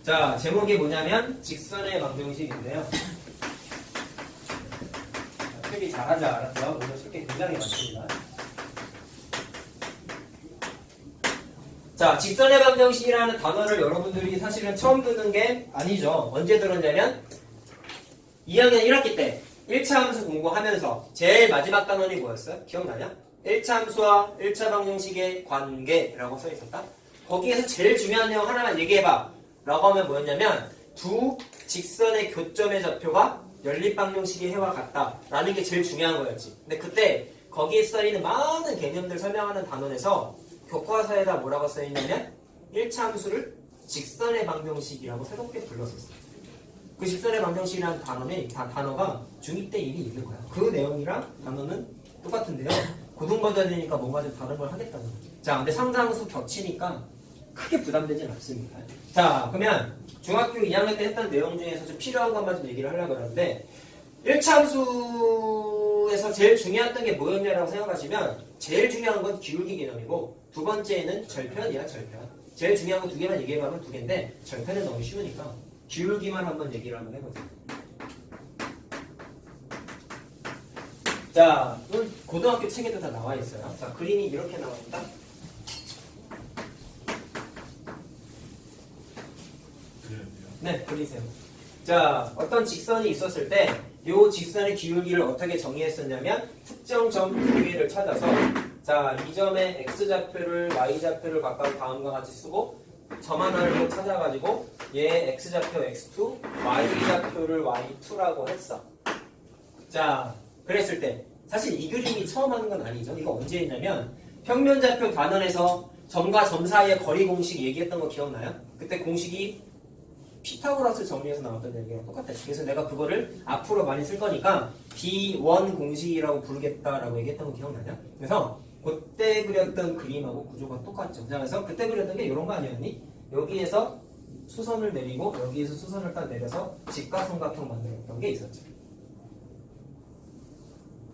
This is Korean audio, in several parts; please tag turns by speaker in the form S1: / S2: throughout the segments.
S1: 자, 제목이 뭐냐면 직선의 방정식인데요. 표기 잘하자, 알았죠? 오늘 숙제 굉장히 많습니다. 자, 직선의 방정식이라는 단어를 여러분들이 사실은 처음 듣는 게 아니죠. 언제 들었냐면 2학년 1학기 때 1차 함수 공부하면서 제일 마지막 단원이 뭐였어요? 기억나냐? 1차 함수와 1차 방정식의 관계라고 써 있었다. 거기에서 제일 중요한 내용 하나만 얘기해봐 라고 하면 뭐였냐면 두 직선의 교점의 좌표가 연립방정식의 해와 같다 라는 게 제일 중요한 거였지. 근데 그때 거기에 써있는 많은 개념들 설명하는 단원에서 교과서에다 뭐라고 써있냐면 1차 함수를 직선의 방정식이라고 새롭게 불렀었어. 그 직선의 방정식이라는 단어가 중2 때 이미 있는 거야. 그 내용이랑 단어는 똑같은데요. 고등 버전이니까 뭔가 좀 다른 걸 하겠다는 거죠. 자, 근데 상당수 겹치니까 크게 부담되진 않습니다. 자, 그러면 중학교 2학년 때 했던 내용 중에서 좀 필요한 것만 좀 얘기를 하려고 하는데 1차 함수에서 제일 중요했던 게 뭐였냐라고 생각하시면 제일 중요한 건 기울기 개념이고 두 번째는 절편이야, 절편. 제일 중요한 거 두 개만 얘기해보면 두 개인데 절편은 너무 쉬우니까 기울기만 한번 얘기를 한번 해보자. 자, 고등학교 책에도 다 나와 있어요. 자, 그림이 이렇게 나옵니다. 네, 그리세요. 자, 어떤 직선이 있었을 때 이 직선의 기울기를 어떻게 정의했었냐면 특정 점 두 개를 찾아서 자, 이 점의 x좌표를 y좌표를 각각 다음과 같이 쓰고 점 하나를 또 찾아가지고 얘 x좌표 x2, y좌표를 y2라고 했어. 자, 그랬을 때 사실 이 그림이 처음 하는 건 아니죠. 이거 언제 했냐면 평면좌표 단원에서 점과 점 사이의 거리 공식 얘기했던 거 기억나요? 그때 공식이 피타고라스 정리해서 나왔던 얘기랑 똑같아요. 그래서 내가 그거를 앞으로 많이 쓸 거니까 B1 공식이라고 부르겠다라고 얘기했던 거 기억나냐? 그래서 그때 그렸던 그림하고 구조가 똑같죠. 그래서 그때 그렸던 게 이런 거 아니었니? 여기에서 수선을 내리고 여기에서 수선을 딱 내려서 직각삼각형 만들었던 게 있었죠.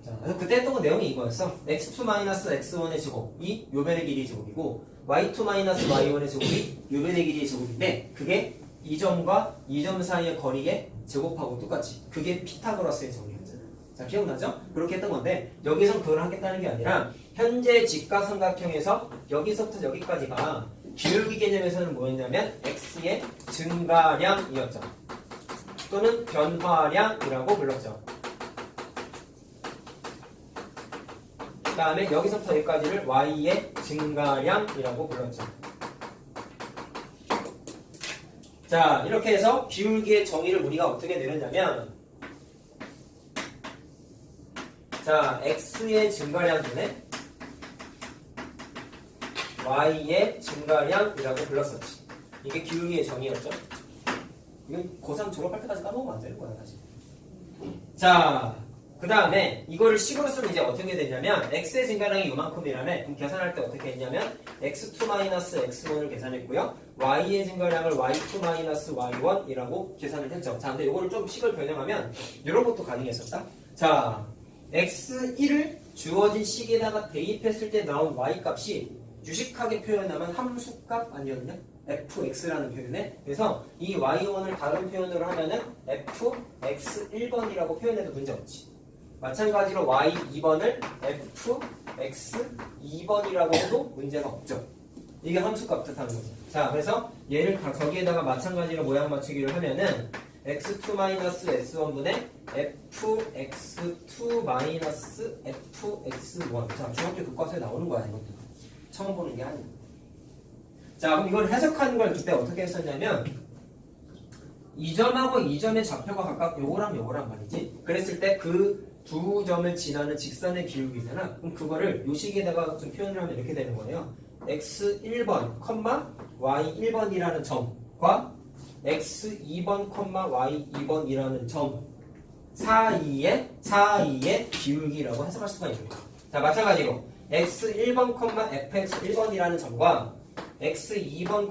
S1: 자, 그래서 그때 했던 거 내용이 이거였어. x2-x1의 제곱이 요변의 길이의 제곱이고 y2-y1의 제곱이 요변의 길이의 제곱인데 그게 이 점과 이 점 사이의 거리의 제곱하고 똑같이 그게 피타고라스의 정리였잖아요. 자, 기억나죠? 그렇게 했던 건데 여기선 그걸 하겠다는 게 아니라 현재 직각삼각형에서 여기서부터 여기까지가 기울기 개념에서는 뭐였냐면 x의 증가량이었죠. 또는 변화량이라고 불렀죠. 그 다음에 여기서부터 여기까지를 y의 증가량이라고 불렀죠. 자, 이렇게 해서 기울기의 정의를 우리가 어떻게 내렸냐면 자, x의 증가량분의 y의 증가량이라고 불렀었지. 이게 기울기의 정의였죠. 이건 고3 졸업할 때까지 까먹으면 안 되는 거야, 사실. 자, 그 다음에 이거를 식으로 쓰면 이제 어떻게 되냐면 x의 증가량이 요만큼이라면 그럼 계산할 때 어떻게 했냐면 x2-x1을 계산했고요. y의 증가량을 y2-y1이라고 계산을 했죠. 자, 근데 이거를 좀 식을 변형하면 이런 것도 가능했었다. 자, x1을 주어진 식에다가 대입했을 때 나온 y값이 유식하게 표현하면 함수값 아니었냐? fx라는 표현에. 그래서 이 y1을 다른 표현으로 하면은 fx1번이라고 표현해도 문제없지. 마찬가지로 y2번을 fx2번이라고 해도 문제가 없죠. 이게 함수값 뜻하는 거죠. 자, 그래서 얘를 저기에다가 마찬가지로 모양 맞추기를 하면은 x2-s1분의 fx2-fx1. 자, 중학교 교과서에 나오는 거야, 이것도. 처음 보는 게 아니야. 자, 그럼 이걸 해석하는 걸 그때 어떻게 했었냐면 이 점하고 이 점의 좌표가 각각 요거랑 요거랑 말이지. 그랬을 때 그 두 점을 지나는 직선의 기울기잖아. 그럼 그거를 요 식에다가 좀 표현을 하면 이렇게 되는 거예요. x1번, y1번이라는 점과 x2번, y2번이라는 점 사이의 기울기라고 해석할 수가 있는 거예요. 자, 마찬가지로 x1번, fx1번이라는 점과 x2번,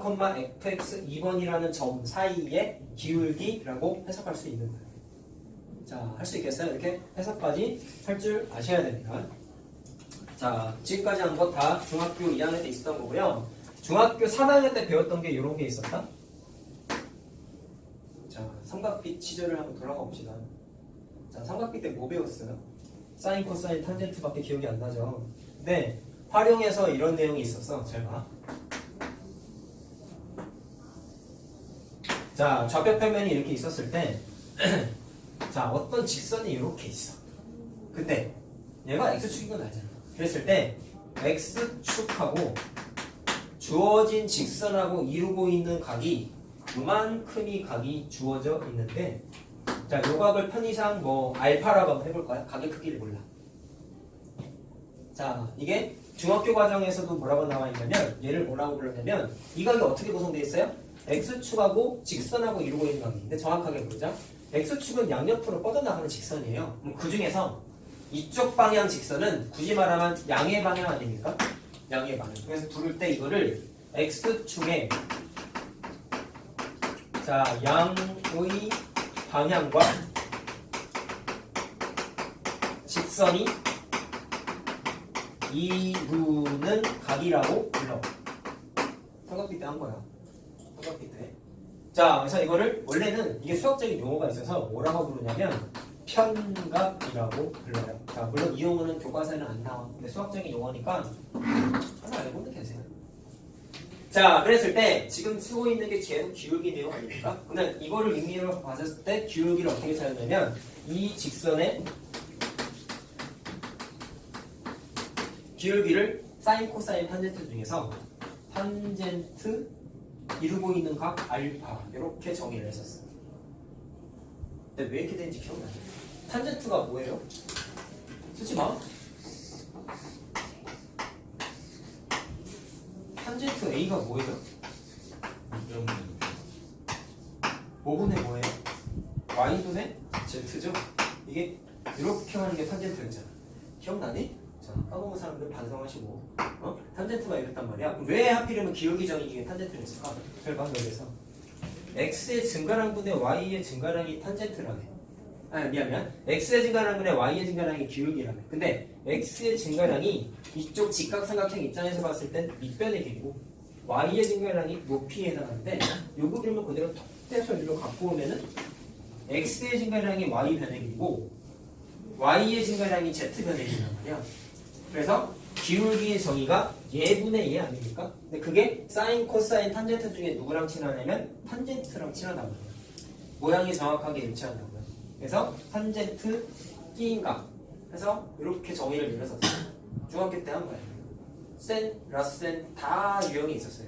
S1: fx2번이라는 점 사이의 기울기라고 해석할 수 있는 거예요. 자, 할 수 있겠어요? 이렇게 해석까지 할 줄 아셔야 됩니다. 자, 지금까지 한 거 다 중학교 2학년 때 있었던 거고요. 중학교 3학년 때 배웠던 게 이런 게 있었다. 자, 삼각빛 시절을 한번 돌아가 봅시다. 자, 삼각빛 때 뭐 배웠어요? 사인, 코사인, 탄젠트밖에 기억이 안 나죠. 근데 활용해서 이런 내용이 있었어. 잘 봐. 자, 좌표 평면이 이렇게 있었을 때 자, 어떤 직선이 이렇게 있어. 근데 얘가 x축인 건 알잖아. 그랬을 때 x축하고 주어진 직선하고 이루고 있는 각이 그만큼이 각이 주어져 있는데, 자, 요 각을 편의상 뭐 알파라고 한번 해볼까요? 각의 크기를 몰라. 자, 이게 중학교 과정에서도 뭐라고 나와 있냐면, 얘를 뭐라고 불렀냐면, 이 각이 어떻게 구성되어 있어요? x축하고 직선하고 이루고 있는 각인데, 정확하게 보자. x축은 양옆으로 뻗어나가는 직선이에요. 그 중에서 이쪽 방향 직선은 굳이 말하면 양의 방향 아닙니까? 양의 방향. 그래서 부를 때 이거를 x축의, 자, 양의 방향과 직선이 이루는 각이라고 불러. 삼각비 때 한 거야. 삼각비 때. 자, 그래서 이거를 원래는 이게 수학적인 용어가 있어서 뭐라고 부르냐면 편각이라고 불러요. 자, 물론 이 용어는 교과서에는 안 나와. 근데 수학적인 용어니까 하나 알고는 계세요. 자, 그랬을 때 지금 쓰고 있는 게 계속 기울기 내용 아닙니까? 그러면 이거를 의미로 봤을 때 기울기를 어떻게 찾냐면 이 직선의 기울기를 사인, 코사인, 탄젠트 중에서 탄젠트 이루고 있는 각 알파 이렇게 정의를 했었어요. 근데 왜 이렇게 되는지 기억나요? 탄젠트가 뭐예요? 쓰지 마. 탄젠트 A가 뭐예요? 5분의 뭐예요? Y분의 Z죠? 이게 이렇게 하는 게 탄젠트였잖아. 기억나니? 자, 까먹은 사람들 반성하시고, 탄젠트가 이랬단 말이야. 왜 하필이면 기울기 정의 중에 탄젠트를 했을까? 잘 봐, 여기서 x의 증가량분의 y의 증가량이 탄젠트라네. 아, 미안. x의 증가량분의 y의 증가량이 기울기라네. 근데 x의 증가량이 이쪽 직각삼각형 입장에서 봤을 땐 밑변의 길이고, y의 증가량이 높이에 해당하는데, 요거 그러면 그대로 톡 떼서 일로 갖고 오면은 x의 증가량이 y변의 길이고, y의 증가량이 z변의 길이란 말이야. 그래서 기울기의 정의가 예분의 예 아닙니까? 근데 그게 사인, 코사인, 탄젠트 중에 누구랑 친하냐면 탄젠트랑 친하단 말이에요. 모양이 정확하게 일치한다고요. 그래서 탄젠트 끼인각. 그래서 이렇게 정의를 내렸었어요. 중학교 때 한 거예요. 센, 라센 다 유형이 있었어요.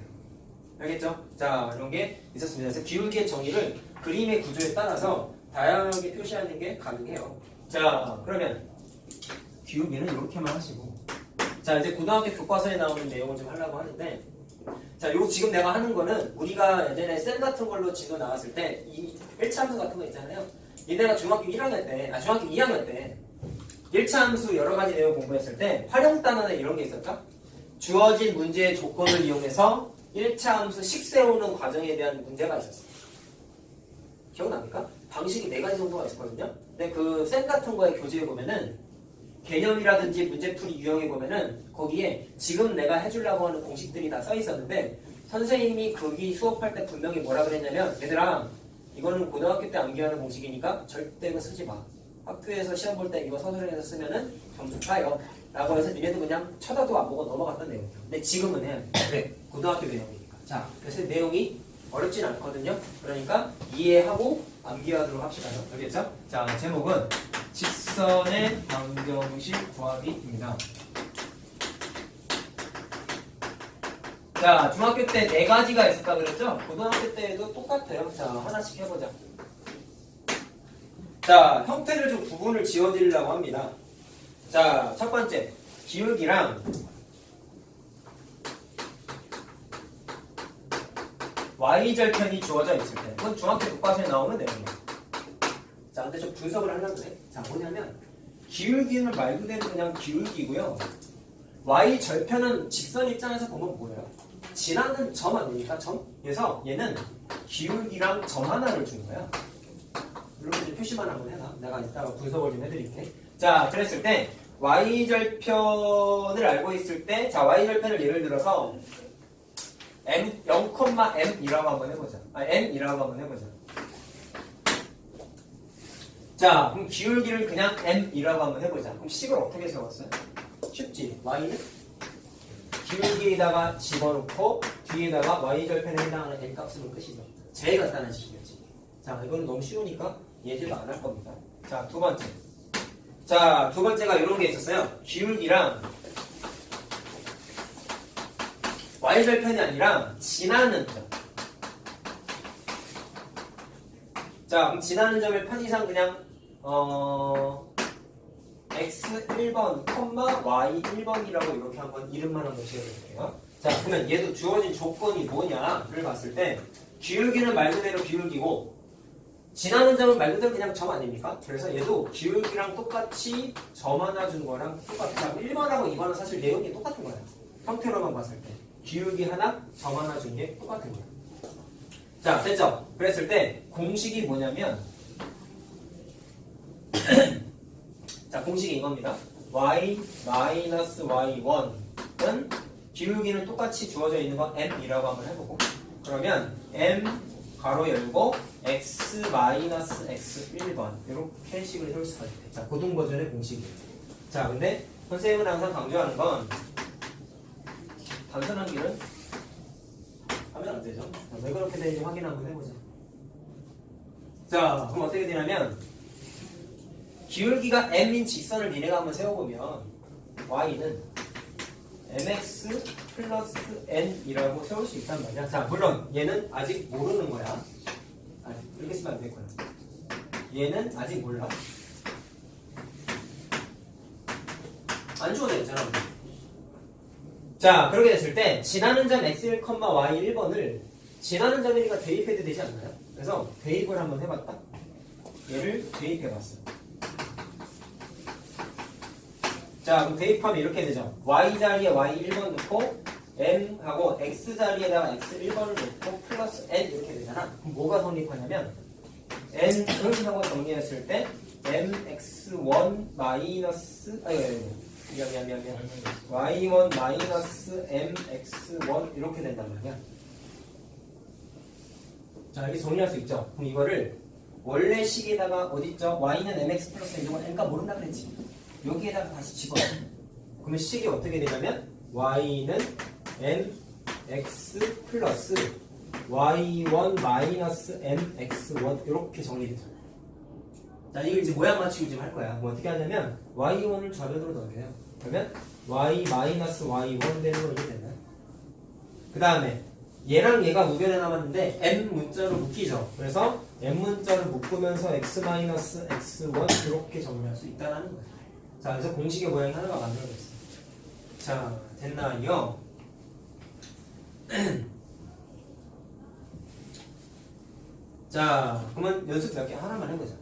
S1: 알겠죠? 자, 이런 게 있었습니다. 그래서 기울기의 정의를 그림의 구조에 따라서 다양하게 표시하는 게 가능해요. 자, 그러면 기울기는 이렇게만 하시고, 자, 이제 고등학교 교과서에 나오는 내용을 좀 하려고 하는데, 자, 요 지금 내가 하는 거는 우리가 예전에 쌤 같은 걸로 진도 나왔을 때 이 1차 함수 같은 거 있잖아요. 얘네가 중학교 1학년 때, 중학교 2학년 때 1차 함수 여러 가지 내용 공부했을 때 활용 단원에 이런 게 있었죠? 주어진 문제의 조건을 이용해서 1차 함수식 세우는 과정에 대한 문제가 있었어요. 기억납니까? 방식이 4가지 정도가 있었거든요. 근데 그 쌤 같은 거에 교재에 보면은 개념이라든지 문제풀이 유형에 보면은 거기에 지금 내가 해주려고 하는 공식들이 다 써 있었는데, 선생님이 거기 수업할 때 분명히 뭐라 그랬냐면, 얘들아 이거는 고등학교 때 암기하는 공식이니까 절대 이거 쓰지 마. 학교에서 시험 볼 때 이거 서술형에서 쓰면은 점수 차요 라고 해서 니네도 그냥 쳐다도 안 보고 넘어갔던 내용이에요. 근데 지금은 해야 돼. 네, 고등학교 내용이니까. 자, 그래서 내용이 어렵진 않거든요. 그러니까 이해하고 암기하도록 합시다. 알겠죠? 자, 제목은 직선의 방정식 구하기입니다. 자, 중학교 때 4가지가 있었다 그랬죠? 고등학교 때도 똑같아요. 자, 하나씩 해보자. 자, 형태를 좀 구분을 지어드리려고 합니다. 자, 첫 번째, 기울기랑 y절편이 주어져 있을 때, 그건 중학교 교과서에 나오는 내용이에요. 자, 근데 좀 분석을 하려고 해. 자, 뭐냐면 기울기는 말 그대로 그냥 기울기고요. y절편은 직선 입장에서 보면 뭐예요? 지나는 점 아닙니까? 점? 그래서 얘는 기울기랑 점 하나를 준 거야. 이렇게 좀 표시만 한번 해놔. 내가 이따가 분석을 좀 해드릴게. 자, 그랬을 때 y절편을 알고 있을 때, 자, y절편을 예를 들어서 m 0,m이라고 한번 해보자. m이라고 한번 해보자. 자, 그럼 기울기를 그냥 m이라고 한번 해보자. 그럼 식을 어떻게 세웠어요? 쉽지. y는 기울기에다가 집어넣고 뒤에다가 y절편에 해당하는 n 값으로 끝이죠. 제일 간단한 식이었지. 자, 이거는 너무 쉬우니까 예제도 안 할 겁니다. 자, 두 번째. 자, 두 번째가 이런 게 있었어요. 기울기랑 y절편이 아니라 지나는 점. 자, 그럼 지나는 점을 편의상 그냥 x1번, y1번이라고 이렇게 한번 이름만 한번 지어볼게요. 자, 그러면 얘도 주어진 조건이 뭐냐를 봤을 때 기울기는 말 그대로 기울기고 지나는 점은 말 그대로 그냥 점 아닙니까? 그래서 얘도 기울기랑 똑같이 점 하나 준 거랑 똑같아. 1번하고 2번은 사실 내용이 똑같은 거야. 형태로만 봤을 때 기울기 하나, 점 하나 준 게 똑같은 거야. 자, 됐죠? 그랬을 때 공식이 뭐냐면 자, 공식이 이겁니다. y-y1은 기울기는 똑같이 주어져 있는 건 m이라고 한번 해보고 그러면 m 가로 열고 x-x1번 이렇게 식을 세울 수가 있대. 자, 고등 버전의 공식이에요. 자, 근데 선생님은 항상 강조하는 건 단순한 길은 하면 안 되죠. 왜 그렇게 되는지 확인 한번 해보자. 자, 그럼 어떻게 되냐면 기울기가 m인 직선을 니네가 한번 세워보면 y는 mx 플러스 n이라고 세울 수 있단 말이야. 자, 물론 얘는 아직 모르는 거야. 이렇게 쓰면 안 될 거야. 얘는 아직 몰라. 안 주어져 있잖아. 자, 그렇게 됐을 때 지나는 점 x1, y1번을 지나는 점이니까 대입해도 되지 않나요? 그래서 대입을 한번 해봤다. 얘를 대입해봤어. 자, 그럼 대입하면 이렇게 되죠. y 자리에 y1번 넣고 m하고 x 자리에다가 x1번을 넣고 플러스 n 이렇게 되잖아. 그럼 뭐가 성립하냐면 n을 하고 정리했을 때 mx1 마이너스 미안 y1 마이너스 mx1 이렇게 된단 말이야. 자, 이렇게 정리할 수 있죠. 그럼 이거를 원래 식에다가 어딨죠? y는 mx 플러스 n이고 n가 모른다 그랬지. 여기에다가 다시 집어넣어. 그러면 식이 어떻게 되냐면 y는 mx 플러스 y1 마이너스 mx1 이렇게 정리되죠. 자, 이걸 이제 모양 맞추기 좀 할 거야. 뭐 어떻게 하냐면 y1을 좌변으로 넘겨요. 그러면 y 마이너스 y1 되는 거 이렇게 되나요? 그 다음에 얘랑 얘가 우변에 남았는데 m 문자로 묶이죠. 그래서 m 문자로 묶으면서 x 마이너스 x1 이렇게 정리할 수 있다는 거예요. 자, 그래서 공식의 모양이 하나가 만들어졌어요. 자, 됐나요? 자, 그러면 연습 몇 개 하나만 해보자.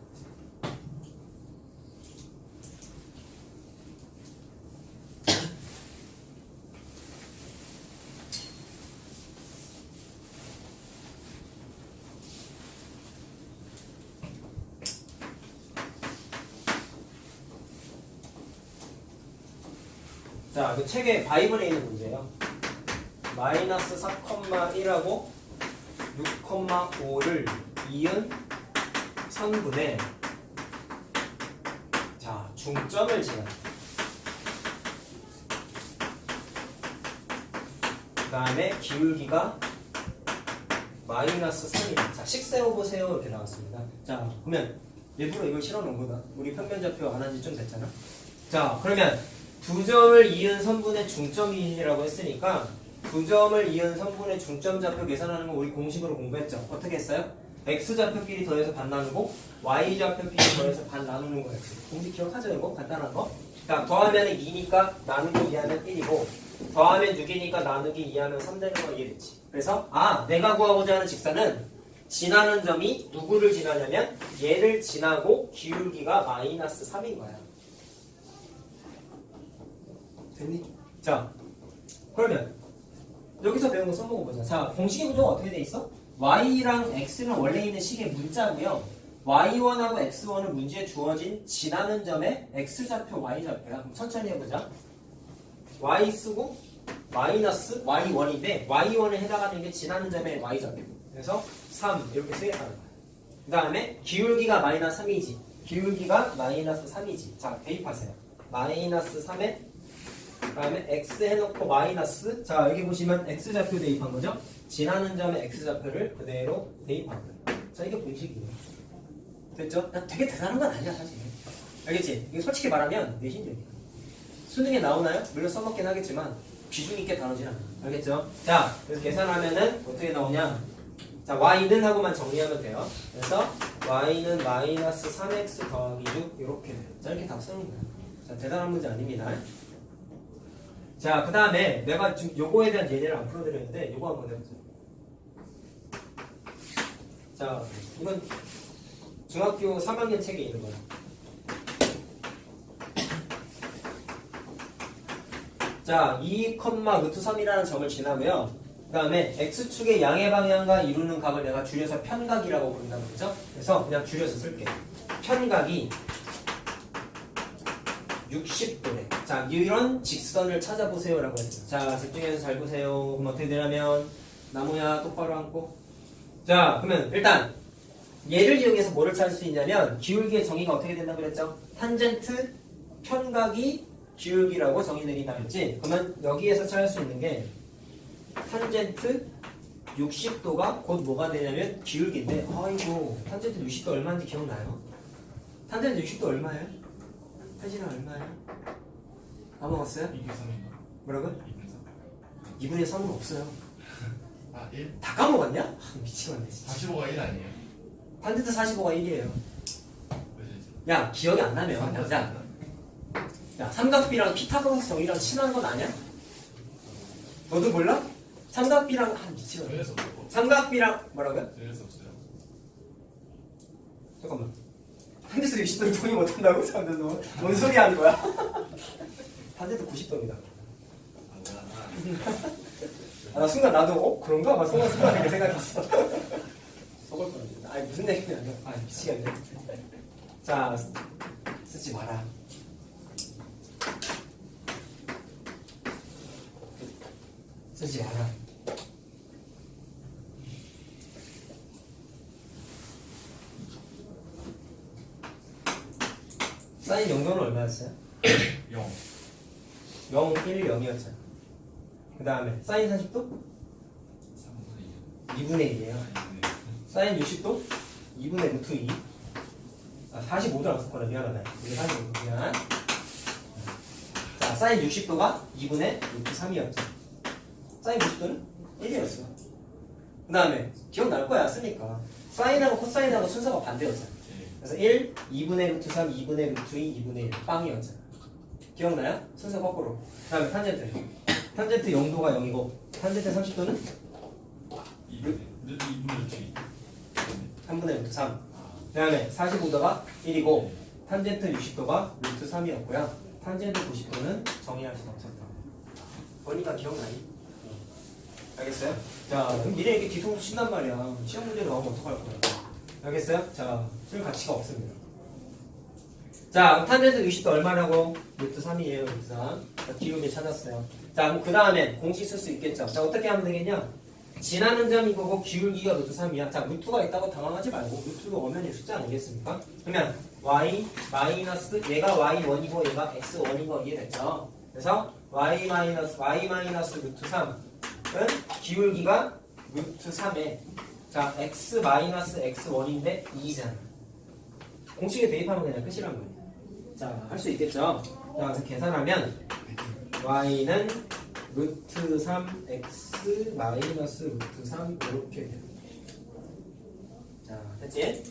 S1: 자, 그 책에 바이블에 있는 문제예요. 마이너스 4,1하고 6,5를 이은 선분의 자, 중점을 지나. 그 다음에 기울기가 마이너스 3이다. 자, 식 세워보세요. 이렇게 나왔습니다. 자, 그러면 일부러 이걸 실어놓은 거다. 우리 평면좌표 안 한 지 좀 됐잖아. 자, 그러면 두 점을 이은 선분의 중점이라고 했으니까 두 점을 이은 선분의 중점 좌표 계산하는 거 우리 공식으로 공부했죠. 어떻게 했어요? x 좌표끼리 더해서 반 나누고 y 좌표끼리 더해서 반 나누는 거였어요. 공식 기억하죠? 이거 간단한 거. 자, 더하면 2니까 나누기 2하면 1이고 더하면 6이니까 나누기 2하면 3 되는 거 이해됐지? 그래서 내가 구하고자 하는 직선은 지나는 점이 누구를 지나냐면 얘를 지나고 기울기가 마이너스 3인 거야. 됐니? 자, 그러면 여기서 배운 거 써먹어보자. 자, 공식의 구조가 어떻게 돼 있어? y랑 x는 원래 있는 식의 문자고요. y1하고 x1은 문제에 주어진 지나는 점의 x좌표, y좌표야. 그럼 천천히 해보자. y 쓰고 마이너스 y1인데 y1에 해당하는 게 지나는 점의 y좌표. 그래서 3 이렇게 쓰겠다는 거야. 그 다음에 기울기가 마이너스 3이지. 기울기가 마이너스 3이지. 자, 대입하세요. 마이너스 3에 그다음에 x 해놓고 마이너스. 자, 여기 보시면 x좌표 대입한 거죠? 지나는 점의 x좌표를 그대로 대입한 거예요. 자, 이게 공식이에요. 됐죠? 되게 대단한 건 아니야, 사실. 알겠지? 이거 솔직히 말하면 내신적이야. 수능에 나오나요? 물론 써먹긴 하겠지만 비중 있게 다루진 않아. 알겠죠? 자, 그래서 계산하면은 어떻게 나오냐? 자, y는 하고만 정리하면 돼요. 그래서 y는 마이너스 3x 더하기 6 이렇게 돼요. 자, 이렇게 답 쓰는 거예요. 자, 대단한 문제 아닙니다. 자, 그 다음에 내가 지금 요거에 대한 예제를 안 풀어드렸는데 요거 한번 해보세요. 자, 이건 중학교 3학년 책에 있는 거예요. 자, 2,루트3이라는 점을 지나고요. 그 다음에 x축의 양의 방향과 이루는 각을 내가 줄여서 편각이라고 부른다고 그랬죠? 그래서 그냥 줄여서 쓸게. 편각이 60도래. 자, 이런 직선을 찾아보세요라고 했어요. 자, 집중해서 잘 보세요. 그럼 어떻게 되냐면 나무야 똑바로 앉고. 자, 그러면 일단 얘를 이용해서 뭐를 찾을 수 있냐면 기울기의 정의가 어떻게 된다고 그랬죠? 탄젠트 편각이 기울기라고 정의 내린다 그랬지? 그러면 여기에서 찾을 수 있는 게 탄젠트 60도가 곧 뭐가 되냐면 기울기인데, 아이고 탄젠트 60도 얼마인지 기억나요? 탄젠트 60도 얼마예요? 태진아 얼마예요? 까먹었어요?
S2: 2분의
S1: 뭐라고?
S2: 3.
S1: 2분의 3은 없어요.
S2: 아, 1?
S1: 다 까먹었냐? 미치겠네 진짜.
S2: 45가 1 아니에요?
S1: 탄젠트 45가 1이에요.
S2: 왜죠?
S1: 야, 기억이 안 나면 야, 삼각비랑 피타고라스 정의랑 친한 건 아니야? 너도 몰라? 삼각비랑 미치겠네.
S2: 전혀 수 없고.
S1: 삼각비랑 뭐라고요?
S2: 전혀 수 없어요.
S1: 잠깐만. 탄젠트 60도를 동의 못한다고? 사람들 뭔 소리 하는 거야? 탄젠트 90도입니다. 아, 나 순간 나도 그런가? 막 순간 이렇게 생각했어. 속을 뻔했네. 아니 무슨 얘기냐? 아 미치겠네. 자, 쓰지 마라. 쓰지 마라. 사인 용도는 얼마였어요?
S2: 0.
S1: 0, 1, 0이었잖아. 그 다음에 사인 40도?
S2: 3분의 2.
S1: 2분의 1이에요. 사인 60도? 2분의 루트 2. 아, 45도라고 썼구나. 미안하다. 이게 45도. 미안. 자, 사인 60도가 2분의 루트 3이었죠. 사인 90도는 1이었어. 그 다음에 기억날 거야. 쓰니까. 사인하고 코사인하고 순서가 반대였잖아. 그래서 1, 2분의 루트 3, 2분의 루트 2, 2분의 1. 빵이었잖아. 기억나요? 순서 거꾸로. 그 다음에 탄젠트. 탄젠트 0도가 0이고, 탄젠트 30도는
S2: 2분의 루트 2.
S1: 3분의 루트 3. 그 다음에 45도가 1이고, 탄젠트 60도가 루트 3이었고요. 탄젠트 90도는 정의할 수가 없었다. 보니까 기억나니? 알겠어요? 자, 그럼 미래에 이렇게 뒤통수 친단 말이야. 시험 문제로 나오면 어떡할 거야? 알겠어요? 자, 쓸 가치가 없습니다. 자, 탄젠트 60도 얼마라고? 루트 3이에요, 루트 3. 자, 기울기 찾았어요. 자, 그럼 그 다음에 공식 쓸 수 있겠죠? 자, 어떻게 하면 되겠냐? 지나는 점이 거고 기울기가 루트 3이야. 자, 루트가 있다고 당황하지 말고, 루트가 엄연히 숫자 아니겠습니까? 그러면 y 마이너스, 얘가 y1이고 얘가 x1인 거 이해됐죠? 그래서 y 마이너스 루트 3은 기울기가 루트 3에, 자, x 마이너스 x1인데 2잖아. 공식에 대입하면 그냥 끝이란 거예요. 자, 할 수 있겠죠? 자, 그래서 계산하면 y는 루트 3 x 마이너스 루트 3 이렇게 돼요. 자, 됐지?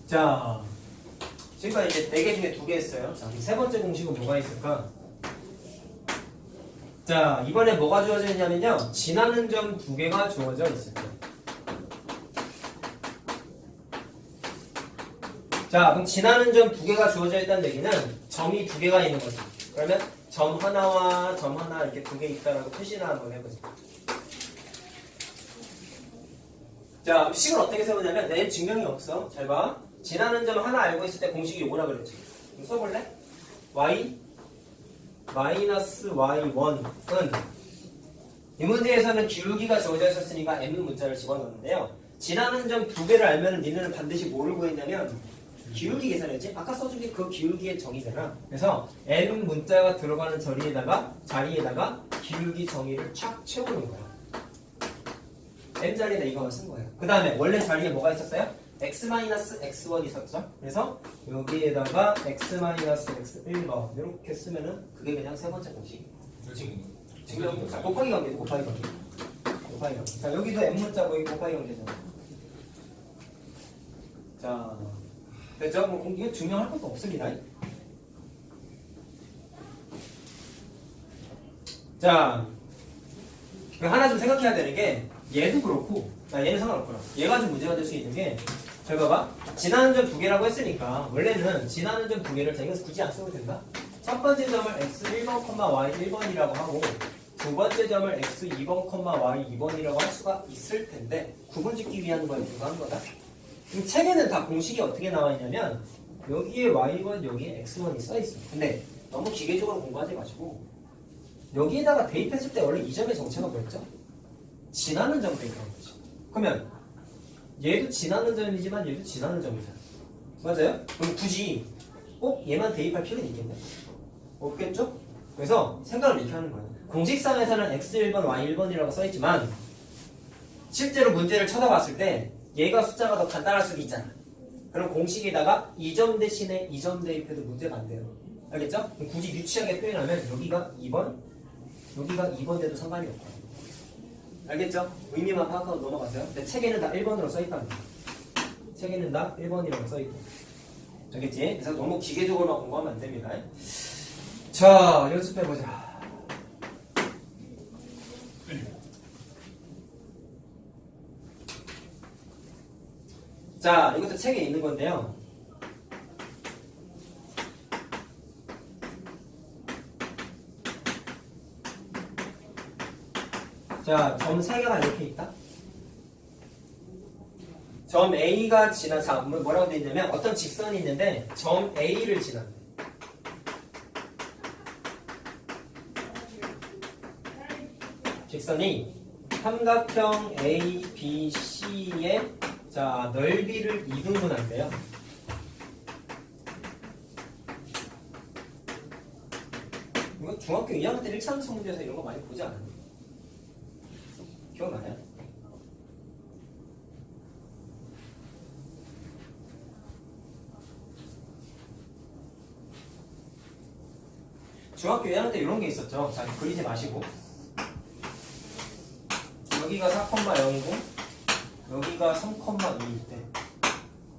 S1: 자, 지금까지 이제 4개 중에 2개 했어요. 자, 세 번째 공식은 뭐가 있을까? 자, 이번에 뭐가 주어져 있냐면요, 지나는 점 2개가 주어져 있을 거예요. 자, 그럼 지나는 점 2개가 주어져 있다는 얘기는 점이 2개가 있는 거죠. 그러면 점 하나와 점 하나 이렇게 2개 있다라고 표시나 한번 해보자. 자, 식을 어떻게 세우냐면 내 증명이 없어. 잘 봐. 지나는 점 하나 알고 있을 때 공식이 요거라 그랬지. 그럼 써볼래? y 마이너스 y1은 이 문제에서는 기울기가 주어져 있었으니까 m 문자를 집어넣는데요. 지나는 점 두 개를 알면 니네는 반드시 뭐를 구했냐면 기울기 계산했지? 아까 써준 게 그 기울기의 정의잖아. 그래서 n 문자가 들어가는 자리에다가 기울기 정의를 촥 채우는 거야. n 자리에다 이거만 쓴 거예요. 그 다음에 원래 자리에 뭐가 있었어요? x-x1 있었죠? 그래서 여기에다가 x-x1번 이렇게 쓰면은 그게 그냥 세 번째 공식. 지금 자, 곱하기 관계, 곱하기 관계. 자, 여기도 n 문자고 여기 곱하기 관계잖아. 자, 됐죠? 뭐 이거 증명할 것도 없습니다. 자, 하나 좀 생각해야 되는 게 얘도 그렇고, 얘는 상관없구나. 얘가 좀 문제가 될 수 있는 게, 잘 봐봐. 지나는 점 두 개라고 했으니까 원래는 지나는 점 두 개를 자, 이거 굳이 안 써도 된다. 첫 번째 점을 x1번, y1번이라고 하고 두 번째 점을 x2번, y2번이라고 할 수가 있을 텐데 구분짓기 위한 거에 불과한 거다. 그럼 책에는 다 공식이 어떻게 나와 있냐면 여기에 y1, 여기에 x1이 써 있어. 근데 너무 기계적으로 공부하지 마시고 여기에다가 대입했을 때 원래 이 점의 정체가 뭐였죠? 지나는 점 대입하는 거죠. 그러면 얘도 지나는 점이지만 얘도 지나는 점이잖아. 맞아요? 그럼 굳이 꼭 얘만 대입할 필요는 있겠네? 없겠죠? 그래서 생각을 이렇게 하는 거예요. 공식상에서는 x1번, y1번이라고 써있지만 실제로 문제를 쳐다봤을 때 얘가 숫자가 더 간단할 수도 있잖아. 그럼 공식에다가 이 점 대신에 이 점 대입해도 문제가 안 돼요. 알겠죠? 그럼 굳이 유치하게 표현하면 여기가 2번, 여기가 2번 돼도 상관이 없고. 알겠죠? 의미만 파악하고 넘어가세요. 근데 책에는 다 1번으로 써있답니다. 책에는 다 1번이라고 써있고. 알겠지? 그래서 너무 기계적으로만 공부하면 안 됩니다. 자, 연습해보자. 자, 이것도 책에 있는 건데요. 자, 점 3개가 이렇게 있다. 점 A가 지나, 자, 뭐라고 되어 있냐면 어떤 직선이 있는데 점 A를 지난대. 직선이 삼각형 ABC의 자, 넓이를 2등분한대요. 이거 중학교 2학년 때 1차함수 문제에서 이런 거 많이 보지 않았나요? 기억나요? 중학교 2학년 때 이런 게 있었죠. 자, 그리지 마시고. 여기가 4,0이고 여기가 3,2일 때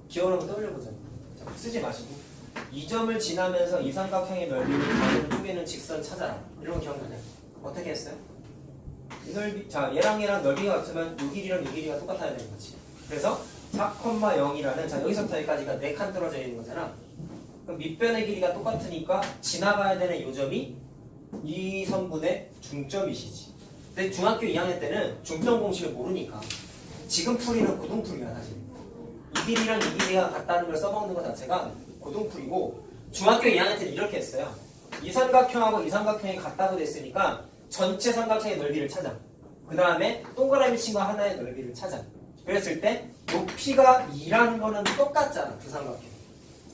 S1: 기억을 한번 떠올려보자. 자, 쓰지 마시고 이 점을 지나면서 이 삼각형의 넓이를 가로 쪼개는 직선 찾아라. 이런 거 기억나냐? 어떻게 했어요? 이 넓이, 자, 얘랑 넓이가 같으면 이 길이랑 이 길이가 똑같아야 되는 거지. 그래서 4,0이라는 자, 여기서부터 여기까지가 4칸 떨어져 있는 거잖아. 그럼 밑변의 길이가 똑같으니까 지나가야 되는 이 점이 이 선분의 중점이시지. 근데 중학교 2학년 때는 중점 공식을 모르니까 지금 풀이는 고등풀이야 사실. 이 길이랑 이 길이가 같다는 걸 써먹는 것 자체가 고등풀이고 중학교 2학년 때는 이렇게 했어요. 이 삼각형하고 이 삼각형이 같다고 됐으니까 전체 삼각형의 넓이를 찾아. 그 다음에 동그라미 친 거 하나의 넓이를 찾아. 그랬을 때 높이가 2라는 거는 똑같잖아. 두 삼각형.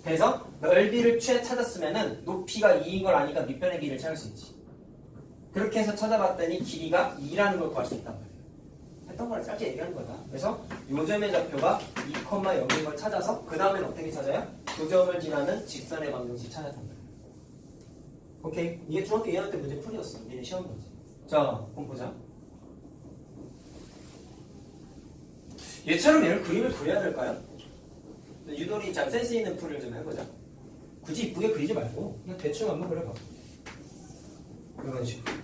S1: 그래서 넓이를 찾았으면은 높이가 2인 걸 아니까 밑변의 길이를 찾을 수 있지. 그렇게 해서 찾아봤더니 길이가 2라는 걸 구할 수 있단 말이에요. 했던 걸 짧게 얘기하는 거다. 그래서 요점의 좌표가 2,0인 걸 찾아서 그 다음엔 어떻게 찾아요? 두 점을 지나는 직선의 방정식 찾았단 말이에요. 오케이? 이게 중학교 2학년 때 문제 풀이였어. 얘네 시험 문제. 자, 그럼 보자. 얘처럼 얘를 그림을 그려야 될까요? 유돌이 잘 센스 있는 풀을 좀 해보자. 굳이 이쁘게 그리지 말고 그냥 대충 한번 그려봐. 이런 식으로.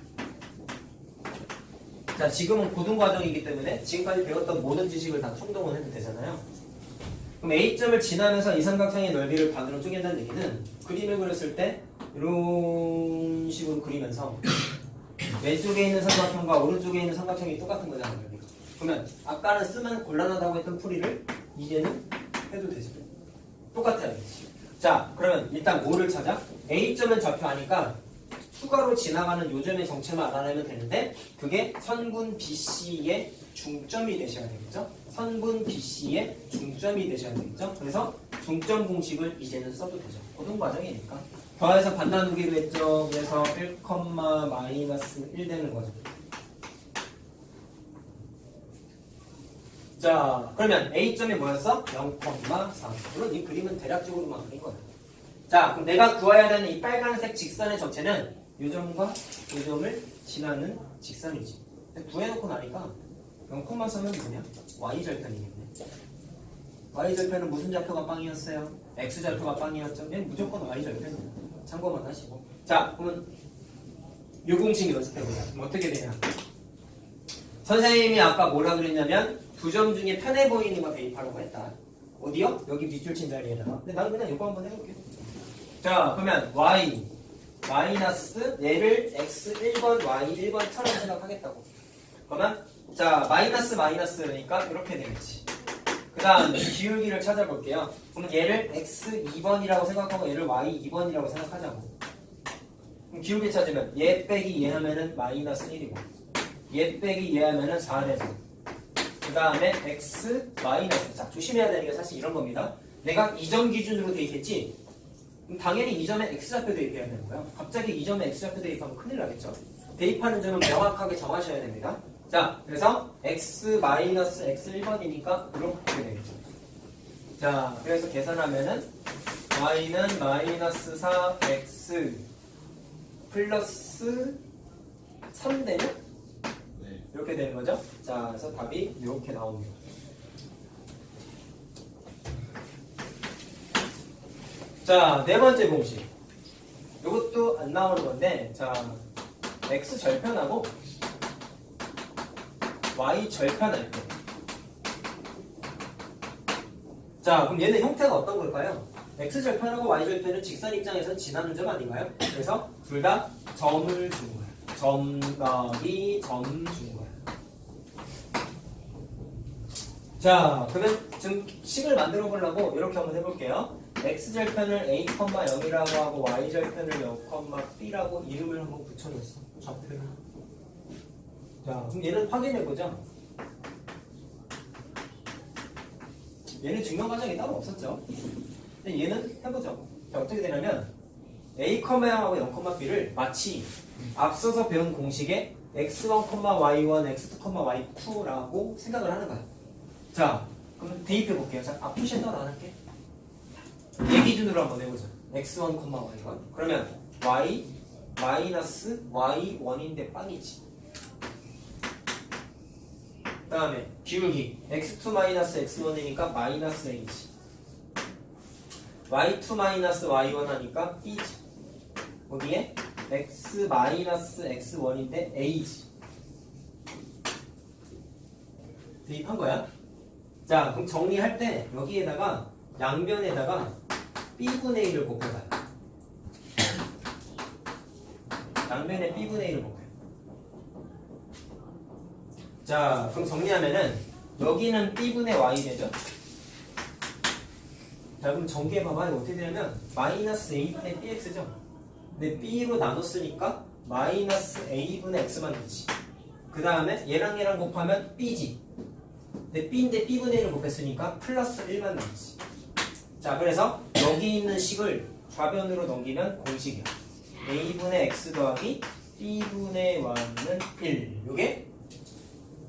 S1: 자, 지금은 고등과정이기 때문에 지금까지 배웠던 모든 지식을 다 총동원 해도 되잖아요. 그럼 A점을 지나면서 이 삼각형의 넓이를 반으로 쪼갠다는 얘기는 그림을 그렸을 때 이런 식으로 그리면서 왼쪽에 있는 삼각형과 오른쪽에 있는 삼각형이 똑같은 거잖아요. 그러면 아까는 쓰면 곤란하다고 했던 풀이를 이제는 해도 되죠. 똑같아요. 자, 그러면 일단 뭐를 찾아? A점은 좌표 아니까 추가로 지나가는 요점의 정체만 알아내면 되는데 그게 선분 BC의 중점이 되셔야 되겠죠? 선분 BC의 중점이 되셔야 되겠죠? 그래서 중점 공식을 이제는 써도 되죠. 고등 과정이니까. 더해서 반 나누기로 했죠. 그래서 1, 마이너스 1 되는 거죠. 자, 그러면 A점이 뭐였어? 0,4. 물론 이 그림은 대략적으로만 그린 거예요. 자, 그럼 내가 구해야 되는 이 빨간색 직선의 정체는 이 점과 이 점을 지나는 직선이지. 구해놓고 나니까 0,4는 뭐냐? Y절편이겠네. Y절편은 무슨 좌표가 빵이었어요? X절표가 빵이었죠? 얘는 무조건 Y절편이에요. 참고만 하시고. 자, 그러면 요 공식 연습해보자. 그럼 어떻게 되냐? 선생님이 아까 뭐라 그랬냐면 두 점 중에 편해 보이는 거 대입하라고 했다. 어디요? 여기 밑줄 친 자리에다가. 근데 나는 그냥 이거 한번 해볼게. 자, 그러면 Y 마이너스 얘를 X 1번, Y 1번처럼 생각하겠다고. 그러면 자, 마이너스 그러니까 이렇게 되겠지. 그 다음 기울기를 찾아볼게요. 그럼 얘를 X 2번이라고 생각하고 얘를 Y 2번이라고 생각하자고. 그럼 기울기 찾으면 얘 빼기 얘 하면은 마이너스 1이고 얘 빼기 얘 하면은 4 되죠. 그 다음에 X 마이너스. 자, 조심해야 되는 게 사실 이런 겁니다. 내가 2점 기준으로 대입했지? 그럼 당연히 이 점에 X좌표 대입해야 되는 거예요. 갑자기 이 점에 X좌표 대입하면 큰일 나겠죠. 대입하는 점은 명확하게 정하셔야 됩니다. 자, 그래서 X 마이너스 X 1번이니까 이렇게 되겠죠. 자, 그래서 계산하면은 Y는 마이너스 4X 플러스 3 되냐?
S2: 네.
S1: 이렇게 되는 거죠. 자, 그래서 답이 이렇게 나옵니다. 자, 네 번째 공식. 이것도 안 나오는 건데, 자, X 절편하고 Y 절편할 때. 자, 그럼 얘는 형태가 어떤 걸까요? X 절편하고 Y 절편은 직선 입장에서는 지나는 점 아닌가요? 그래서 둘 다 점을 준 거예요. 점 더하기 점 준 거예요. 자, 그러면 지금 식을 만들어 보려고 이렇게 한번 해볼게요. X절편을 A,0이라고 하고 Y절편을 0,B라고 이름을 한번 붙여줬어. 좌표를. 자, 그럼 얘는 확인해보자. 얘는 증명 과정이 따로 없었죠. 근데 얘는 해보자고. 자, 어떻게 되냐면 A,0하고 0,B를 마치 앞서서 배운 공식에 X1, Y1, X2, Y2라고 생각을 하는 거야. 자, 그럼 대입해볼게요. 자, 앞표시에다가 안 할게. 얘 기준으로 한번 해보자. X1, Y1. 그러면 Y 마이너스 Y1인데 빵이지. 그 다음에 기울기 X2 마이너스 X1이니까 마이너스 A지. Y2 마이너스 Y1 하니까 B지. 거기에 X 마이너스 X1인데 A지. 대입한 거야. 자, 그럼 정리할 때 여기에다가 양변에다가 B분의 1을 곱해봐요. 양변에 B분의 1을 곱해요. 자, 그럼 정리하면은 여기는 B분의 Y 되죠? 자, 그럼 전개해봐봐. 이거 어떻게 되냐면 마이너스 A분의 BX죠? 근데 B로 나눴으니까 마이너스 A분의 X만 되지. 그 다음에 얘랑 얘랑 곱하면 B지. 근데 B인데 B분의 1을 곱했으니까 플러스 1만 남지. 자, 그래서 여기 있는 식을 좌변으로 넘기면 공식이야. A분의 X 더하기 B분의 Y는 1. 요게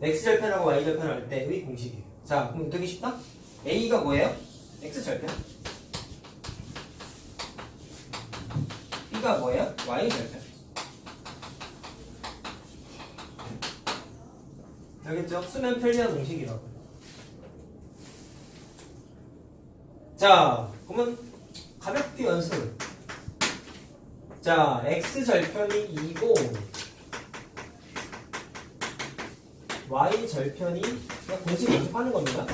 S1: X절편하고 Y절편 할 때의 공식이에요. 자, 그럼 되게 쉽다? A가 뭐예요? X절편. B가 뭐예요? Y절편. 알겠죠? 수면 편리한 공식이라고. 자, 그러면 가볍게 연습. 자, X절편이 2고 Y절편이 그냥 공식 연습하는 겁니다.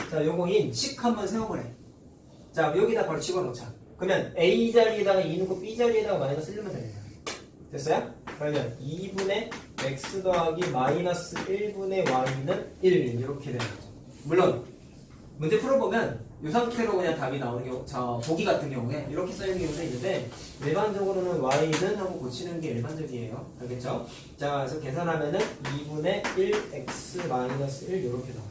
S1: 자, 요거인 식 한번 세워보래. 자, 여기다 바로 집어넣자. 그러면 A 자리에다가 2 넣고 B 자리에다가 마이너스 1 넣으면 됩니다. 됐어요? 그러면 2분의 X 더하기 마이너스 1분의 Y는 1 이렇게 되는 거죠. 물론 문제 풀어보면 이 상태로 그냥 답이 나오는 경우, 자, 보기 같은 경우에 이렇게 써있는 경우도 있는데 일반적으로는 y는 하고 고치는 게 일반적이에요. 알겠죠? 자, 그래서 계산하면은 2분의 1x 마이너스 1 이렇게 나와요.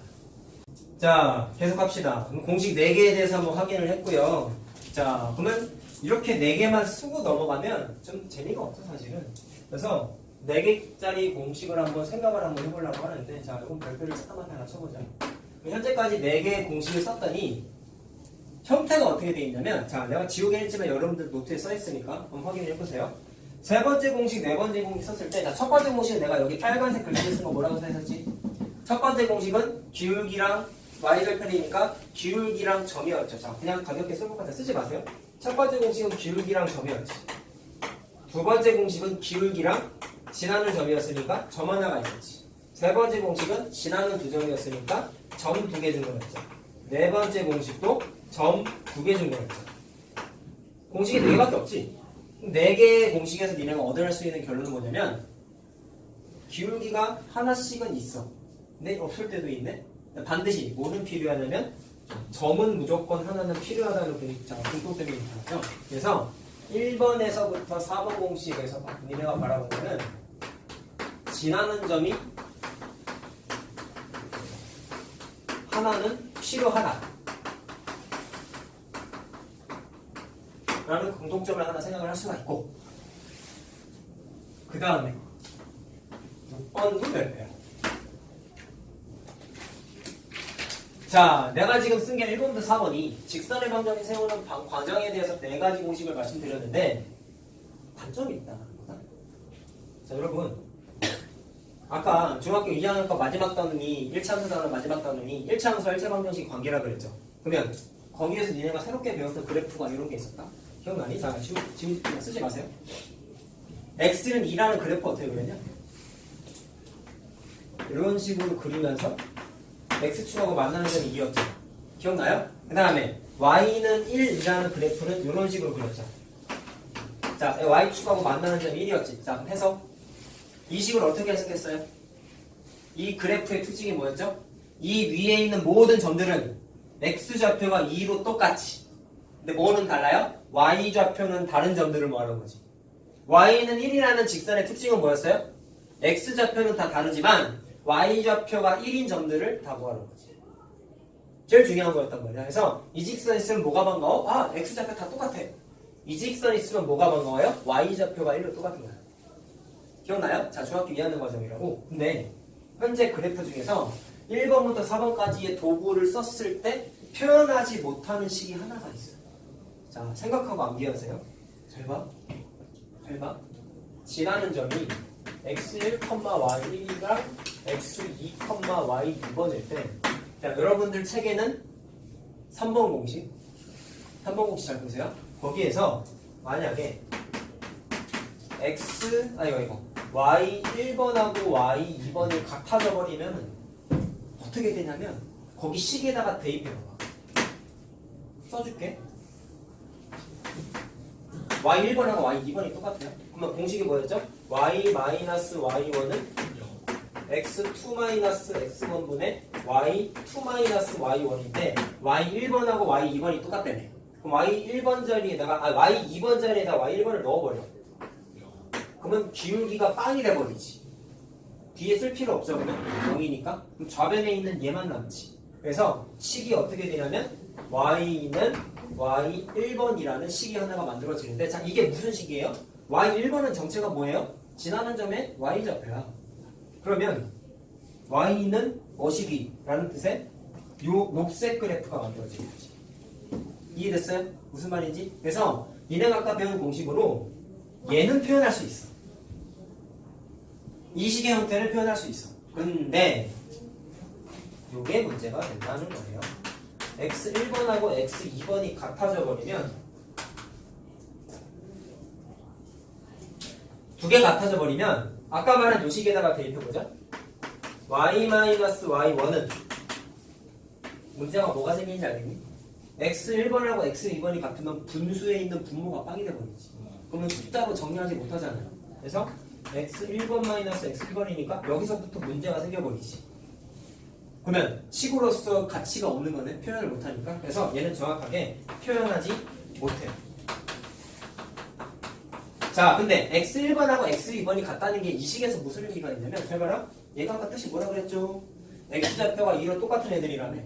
S1: 자, 계속 합시다. 그럼 공식 4개에 대해서 한번 확인을 했고요. 자, 그러면 이렇게 4개만 쓰고 넘어가면 좀 재미가 없어 사실은. 그래서 4개짜리 공식을 한번 생각을 한번 해보려고 하는데, 자, 이건 별표를 잠깐만 하나 쳐보자. 현재까지 4개의 공식을 썼더니 형태가 어떻게 되어 있냐면, 자, 내가 지우개 했지만 여러분들 노트에 써 있으니까 한번 확인을 해보세요. 세 번째 공식, 네 번째 공식 썼을 때, 자, 첫 번째 공식은 내가 여기 빨간색 글씨를 쓴 거 뭐라고 써있었지? 첫 번째 공식은 기울기랑 y절편이니까 기울기랑 점이었죠. 자, 그냥 가볍게 쓸 것 같아 쓰지 마세요. 첫 번째 공식은 기울기랑 점이었지. 두 번째 공식은 기울기랑 지나는 점이었으니까 점 하나가 있었지. 세 번째 공식은 지나는 2점이었으니까 점 2개 준 거였죠. 네 번째 공식도 점 2개 준 거였죠. 공식이 4개밖에 없지. 4개의 공식에서 니네가 얻어낼 수 있는 결론은 뭐냐면 기울기가 하나씩은 있어. 근데 없을 때도 있네. 반드시 뭐는 필요하냐면 점은 무조건 하나는 필요하다는 공통점이 있죠. 그래서 1번에서부터 4번 공식에서 니네가 바라본 거는 지나는 점이 하나는 필요하다 라는 공통점을 하나 생각을 할 수가 있고, 그 다음에 6번도 별표야. 자, 내가 지금 쓴 게 1번부터 4번이 직선의 방정식 세우는 과정에 대해서 4가지 공식을 말씀드렸는데 단점이 있다는 거다. 자, 여러분, 아까 중학교 2학년 거 마지막 단원이 1차 함수 단원 마지막 단원이 1차 함수와 1차 방정식 관계라 그랬죠. 그러면 거기에서 니네가 새롭게 배웠던 그래프가 이런 게 있었다? 기억나니? 자, 지금 쓰지 마세요. x는 2라는 그래프 어떻게 그렸냐? 이런 식으로 그리면서 x축하고 만나는 점이 2였죠. 기억나요? 그 다음에 y는 1이라는 그래프는 이런 식으로 그렸죠. 자, y축하고 만나는 점이 1이었지. 자, 해서 이 식을 어떻게 해석했어요? 이 그래프의 특징이 뭐였죠? 이 위에 있는 모든 점들은 x좌표가 2로 똑같이. 근데 뭐는 달라요? y좌표는 다른 점들을 뭐하는 거지? y는 1이라는 직선의 특징은 뭐였어요? x좌표는 다 다르지만 y좌표가 1인 점들을 다 뭐하는 거지? 제일 중요한 거였단 말이야. 그래서 이 직선 있으면 뭐가 반가워? 아, x좌표 다 똑같아. 이 직선 있으면 뭐가 반가워요? y좌표가 1로 똑같은 거야. 기억나요? 자, 중학교 2학년 과정이라고. 근데 현재 그래프 중에서 1번부터 4번까지의 도구를 썼을 때 표현하지 못하는 식이 하나가 있어요. 자, 생각하고 암기하세요. 잘 봐. 잘 봐. 지나는 점이 x1, y1이랑 x2, y2번일 때, 자, 여러분들 책에는 3번 공식, 3번 공식 잘 보세요. 거기에서 만약에 y1번하고 y2번이 같아져 버리면 어떻게 되냐면 거기 식에다가 대입해 봐봐. 써줄게. y1번하고 y2번이 똑같아요. 그러면 공식이 뭐였죠? y-y1은 x2-x1분의 y2-y1인데 y1번하고 y2번이 똑같다며. 그럼 y1번 자리에다가 y2번 자리에다 y1번을 넣어버려. 그러면 기울기가 빵이 돼버리지. 뒤에 쓸 필요 없죠. 그러면 0이니까. 그럼 좌변에 있는 얘만 남지. 그래서 식이 어떻게 되냐면 y는 y1번이라는 식이 하나가 만들어지는데, 자, 이게 무슨 식이에요? y1번은 정체가 뭐예요? 지나는 점의 y좌표야. 그러면 y는 뭐시기라는 뜻의 요 녹색 그래프가 만들어지는 거지. 이해됐어요? 무슨 말인지? 그래서 얘네가 아까 배운 공식으로 얘는 표현할 수 있어. 이 식의 형태를 표현할 수 있어. 근데 요게 문제가 된다는 거예요. x1번하고 x2번이 같아져 버리면, 두 개 같아져 버리면 아까 말한 요 식에다가 대입해보자. y-y1은 문제가 뭐가 생기는지 알겠니? x1번하고 x2번이 같으면 분수에 있는 분모가 빵이 돼버리지. 그러면 숫자로 정리하지 못하잖아요. 그래서 x1번-x2번이니까 여기서부터 문제가 생겨버리지. 그러면 식으로서 가치가 없는 거는 표현을 못하니까. 그래서 얘는 정확하게 표현하지 못해요. 자, 근데 x1번하고 x2번이 같다는 게 이 식에서 무슨 의미가 있냐면 잘 봐라. 얘가 아까 뜻이 뭐라 그랬죠? x좌표가 2로 똑같은 애들이라며.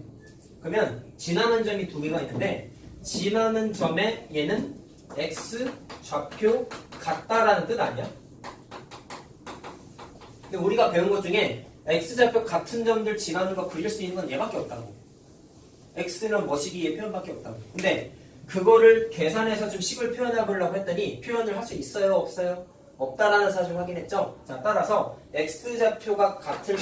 S1: 그러면 지나는 점이 두 개가 있는데 지나는 점에 얘는 x좌표 같다라는 뜻 아니야? 근데 우리가 배운 것 중에 x좌표 같은 점들 지나는 거 그릴 수 있는 건 얘밖에 없다고. x는 뭐시기의 표현밖에 없다고. 근데 그거를 계산해서 좀 식을 표현해 보려고 했더니 표현을 할 수 있어요? 없어요? 없다라는 사실을 확인했죠? 자, 따라서 x좌표가 같을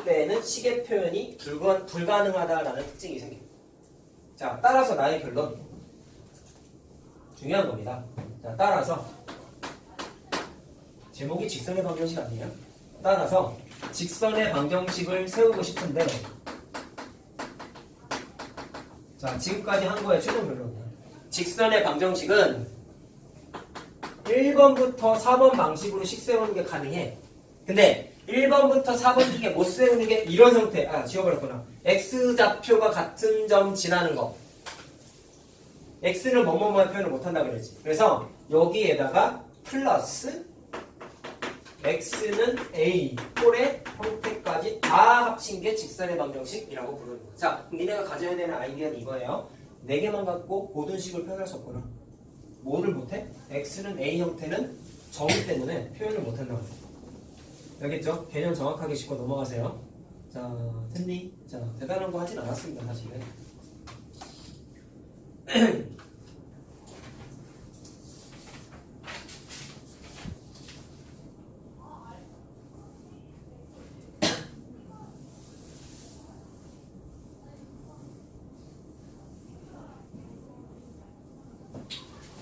S1: 때에는 식의 표현이 불가능하다라는 특징이 생깁니다. 자, 따라서 나의 결론. 중요한 겁니다. 자, 따라서 제목이 직선의 방정식 아니에요? 따라서 직선의 방정식을 세우고 싶은데 자, 지금까지 한 거의 최종 결론이야. 직선의 방정식은 1번부터 4번 방식으로 식 세우는 게 가능해. 근데 1번부터 4번 중에 못 세우는 게 이런 형태. 아, 지워버렸구나. x좌표가 같은 점 지나는 거. x는 뭐뭐뭐의 표현을 못한다 그랬지. 그래서 여기에다가 플러스 x는 a 꼴의 형태까지 다 합친 게 직선의 방정식이라고 부르는 거야. 자, 니네가 가져야 되는 아이디어는 이거예요. 4개만 갖고 모든 식을 표현할 수 없구나. 뭐를 못해? x는 a 형태는 정의 때문에 표현을 못한다고 해. 알겠죠? 개념 정확하게 짚고 넘어가세요. 자, 텐디. 자, 대단한 거 하진 않았습니다, 사실은.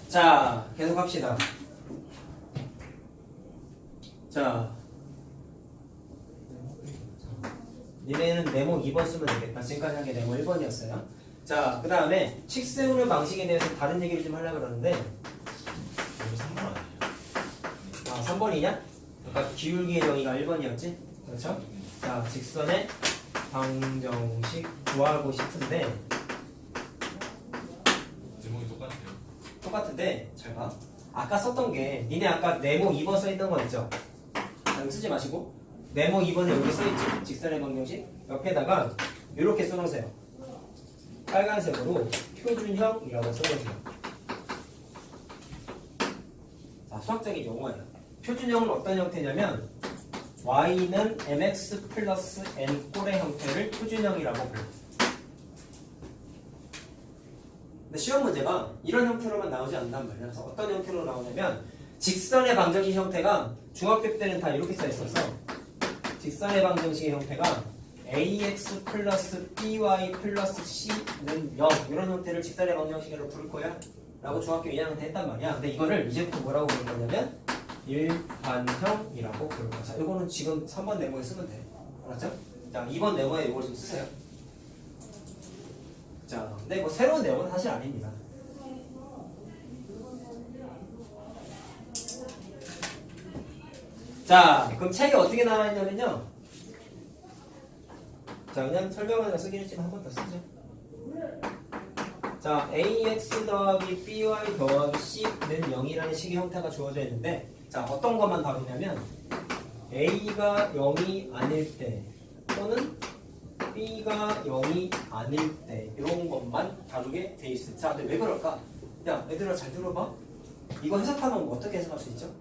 S1: 자, 계속 합시다. 자, 니네는 네모 2번 쓰면 되겠다. 지금까지 한 게 네모 1번이었어요. 자, 그 다음에 식 세우는 방식에 대해서 다른 얘기를 좀 하려고 그러는데
S2: 여기 3번 아니에요?
S1: 아, 3번이냐? 아까 기울기의 정의가 1번이었지? 그렇죠? 자, 직선의 방정식 구하고 싶은데
S2: 제목이 똑같아요.
S1: 똑같은데 잘 봐. 아까 썼던 게 니네 아까 네모 2번 써있던 거 있죠? 자, 이거 쓰지 마시고 네모 2번에 여기 써있지? 직선의 방정식 옆에다가 이렇게 써놓으세요. 빨간색으로 표준형이라고 써놓으세요. 자, 수학적인 용어예요. 표준형은 어떤 형태냐면 y는 mx 플러스 n 꼴의 형태를 표준형이라고 불러요. 근데 시험 문제가 이런 형태로만 나오지 않는단 말이야. 그래서 어떤 형태로 나오냐면 직선의 방정식 형태가 중학교 때는 다 이렇게 써 있어서 직선의 방정식의 형태가 ax 플러스 by 플러스 c는 0 이런 형태를 직선의 방정식으로 부를 거야 라고 중학교 2학년 때 했단 말이야. 근데 이거를 이제부터 뭐라고 부를 거냐면 일반형이라고 부를 거야. 자, 이거는 지금 3번 네모에 쓰면 돼. 알았죠? 자, 2번 네모에 이걸 좀 쓰세요. 자, 근데 뭐 새로운 내용은 사실 아닙니다. 자, 그럼 책에 어떻게 나와 있냐면요. 자, 그냥 설명을 쓰긴 했지만 한 번 더 쓰죠. 자, ax 더하기 by 더하기 c는 0이라는 식의 형태가 주어져 있는데 자, 어떤 것만 다루냐면 a가 0이 아닐 때 또는 b가 0이 아닐 때 이런 것만 다루게 돼 있어요. 자, 근데 왜 그럴까? 야, 얘들아 잘 들어봐. 이거 해석하면 어떻게 해석할 수 있죠?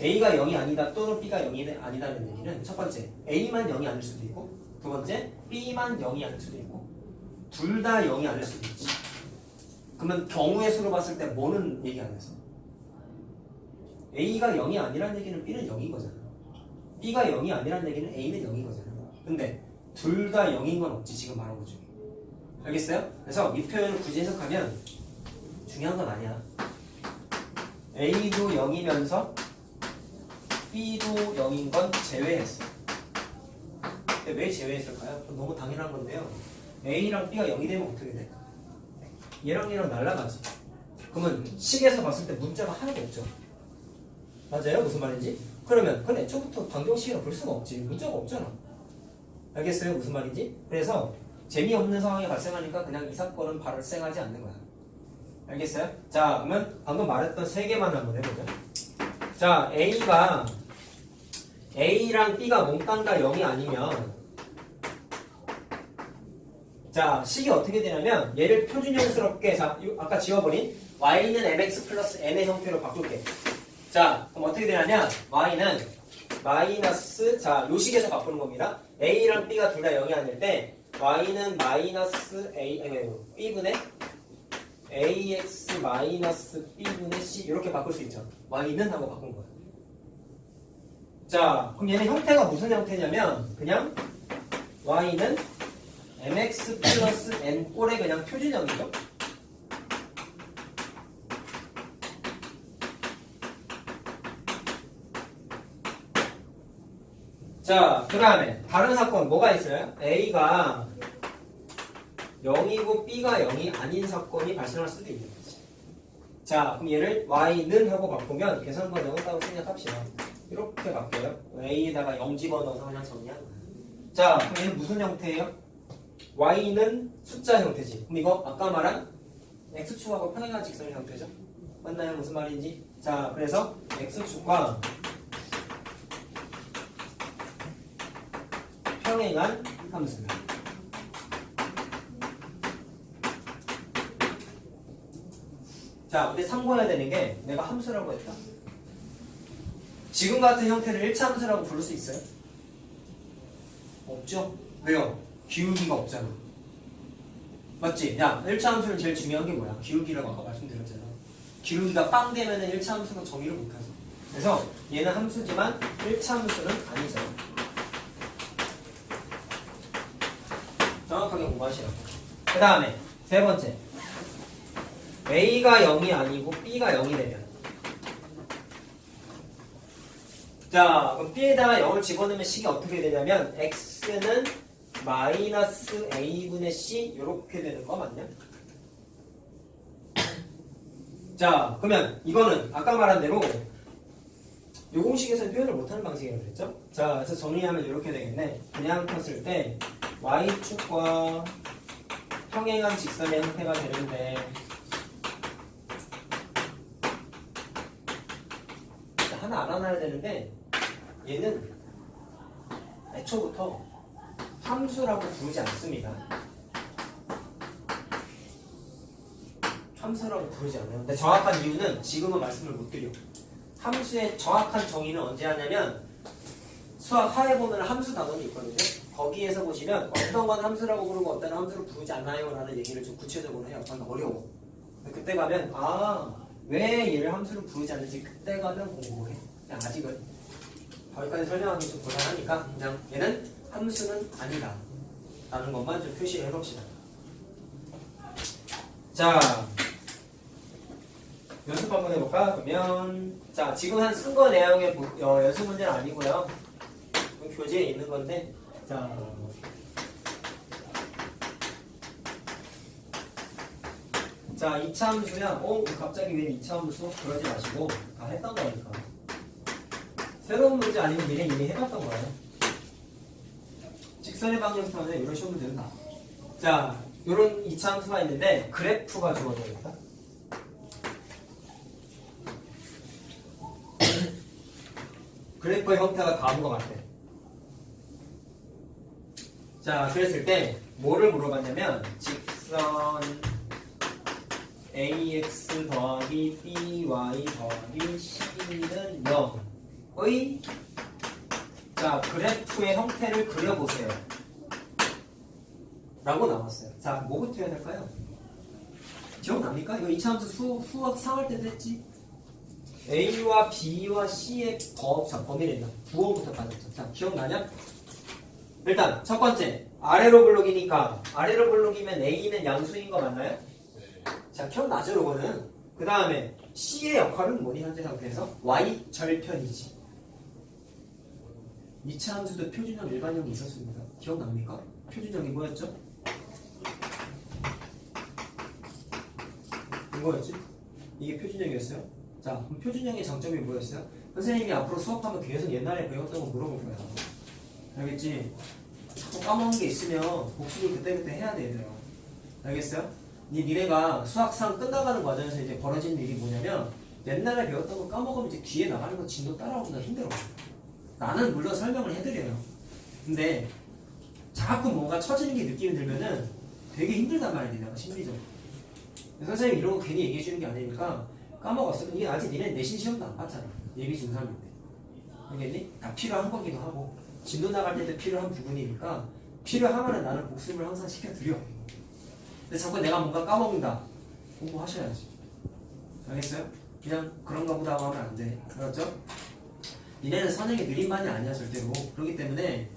S1: a가 0이 아니다 또는 b가 0이 아니다는 얘기는 첫 번째 a만 0이 아닐 수도 있고 두 번째 b만 0이 아닐 수도 있고 둘 다 0이 아닐 수도 있지. 그러면 경우의 수로 봤을 때 뭐는 얘기 안 했어? a가 0이 아니란 얘기는 b는 0인 거잖아. b가 0이 아니란 얘기는 a는 0인 거잖아. 근데 둘 다 0인 건 없지 지금 말한 것 중에. 알겠어요? 그래서 이 표현을 굳이 해석하면 중요한 건 아니야. a도 0이면서 b도 0인 건 제외했어. 근데 왜 제외했을까요? 너무 당연한 건데요. a랑 b가 0이 되면 어떻게 돼? 얘랑 얘랑 날아가지. 그러면 식에서 봤을 때 문자가 하나도 없죠. 맞아요? 무슨 말인지? 그러면 근데 애초부터 방정식이라 볼 수가 없지. 문자가 없잖아. 알겠어요? 무슨 말인지? 그래서 재미없는 상황이 발생하니까 그냥 이 사건은 발생하지 않는 거야. 알겠어요? 자, 그러면 방금 말했던 세 개만 한번 해보자. 자, A랑 B가 몽땅 다 0이 아니면 자, 식이 어떻게 되냐면 얘를 표준형스럽게 자, 아까 지워버린 y는 mx 플러스 n의 형태로 바꿀게. 자, 그럼 어떻게 되냐면 y는 마이너스 자, 요 식에서 바꾸는 겁니다. A랑 B가 둘 다 0이 아닐 때 y는 마이너스 b분의 ax 마이너스 b분의 c 이렇게 바꿀 수 있죠. y는 하고 바꾼 거야. 자, 그럼 얘는 형태가 무슨 형태냐면 그냥 y는 mx 플러스 n 꼴의 그냥 표준형이죠. 자, 그 다음에 다른 사건 뭐가 있어요? A가 0이고 B가 0이 아닌 사건이 발생할 수도 있는 거지. 자, 그럼 얘를 y는 하고 바꾸면 계산 과정은 따로 생략합시다. 이렇게 바뀌어요. A에다가 0 집어넣어서 그냥 정리하는 거예요. 자, 그럼 얘는 무슨 형태예요? y는 숫자 형태지. 그럼 이거 아까 말한 x축하고 평행한 직선의 형태죠. 맞나요? 무슨 말인지? 자, 그래서 x축과 평행한 함수. 자, 근데 참고해야 되는 게 내가 함수라고 했다. 지금 같은 형태를 1차 함수라고 부를 수 있어요? 없죠? 왜요? 기울기가 없잖아. 맞지? 야, 1차 함수는 제일 중요한 게 뭐야? 기울기라고 아까 말씀드렸잖아. 기울기가 빵 되면은 1차 함수가 정의를 못하죠. 그래서 얘는 함수지만 1차 함수는 아니죠. 정확하게 공부하시라고. 그 다음에 세 번째. A가 0이 아니고 B가 0이 되면 자, 그럼 B에다가 0을 집어넣으면 식이 어떻게 되냐면 X는 마이너스 A분의 C 이렇게 되는 거 맞냐? 자, 그러면 이거는 아까 말한 대로 요 공식에서는 표현을 못하는 방식이라고 그랬죠? 자, 그래서 정리하면 이렇게 되겠네. 그냥 폈을 때 Y축과 평행한 직선의 형태가 되는데 하나 알아놔야 되는데 얘는 애초부터 함수라고 부르지 않습니다. 함수라고 부르지 않아요. 근데 정확한 이유는 지금은 말씀을 못 드려. 함수의 정확한 정의는 언제 하냐면 수학 하에 보면 함수 단원이 있거든요. 거기에서 보시면 어떤 건 함수라고 부르고 어떤 건 함수로 부르지 않나요? 라는 얘기를 좀 구체적으로 해요. 그건 어려워. 그때 가면 왜 얘를 함수로 부르지 않는지 그때 가면 공부해. 그냥 아직은 거기까지 설명하기 좀 곤란하니까 그냥 얘는 함수는 아니다 라는 것만 좀 표시를 해봅시다. 자, 연습 한번 해볼까? 그러면 자, 지금 한 쓴 거 내용의 연습 문제는 아니고요. 교재에 있는 건데 자, 자, 2차 함수야. 갑자기 왜 2차 함수? 그러지 마시고 다 했던 거니까. 새로운 문제 아니면 미리 이미 해봤던 거예요. 직선의 방정식하면 이런 식으로 된다. 자, 이런 2차 함수가 있는데 그래프가 주어져 있다. 그래프의 형태가 다음과 같아. 자, 그랬을 때 뭐를 물어봤냐면 직선 ax 더하기 by 더하기 c는 0의 자, 그래프의 형태를 그려보세요 라고 나왔어요. 자, 뭐부터 해야 될까요? 기억납니까? 이거 2차 함수 수학 상할 때도 했지? A와 B와 C의 범위랜다. 부호부터 빠졌죠. 자, 기억나냐? 일단 첫 번째 아래로 블록이니까 아래로 블록이면 A는 양수인 거 맞나요?
S2: 네.
S1: 자, 기억나죠? 요거는 그 다음에 C의 역할은 뭐니? 현재 상태에서 Y 절편이지. 2차 함수도 표준형 일반형이 있었습니다. 기억납니까? 표준형이 뭐였죠? 이거였지? 이게 표준형이었어요? 자, 그럼 표준형의 장점이 뭐였어요? 선생님이 앞으로 수업하면 계속 옛날에 배웠던 거 물어볼 거야. 알겠지? 또 까먹은 게 있으면 복습을 그때그때 해야 돼, 얘들아. 알겠어요? 니네가 수학상 끝나가는 과정에서 이제 벌어지는 일이 뭐냐면 옛날에 배웠던 거 까먹으면 이제 뒤에 나가는 거 진도 따라오기가 힘들어. 나는 물론 설명을 해드려요. 근데 자꾸 뭔가 처지는 게 느낌이 들면은 되게 힘들단 말이야, 니네가 심리적으로. 선생님 이런 거 괜히 얘기해 주는 게 아니니까 까먹었어. 니 아직 니네 내신 시험도 안 봤잖아. 예비 중3인데. 알겠니? 다 필요한 거기도 하고 진도 나갈 때도 필요한 부분이니까 필요하면은 나는 복습을 항상 시켜드려. 근데 자꾸 내가 뭔가 까먹는다. 공부하셔야지. 알겠어요? 그냥 그런가 보다 하면 안 돼. 알았죠? 니네는 선행이 느린 반이 아니야 절대로. 그렇기 때문에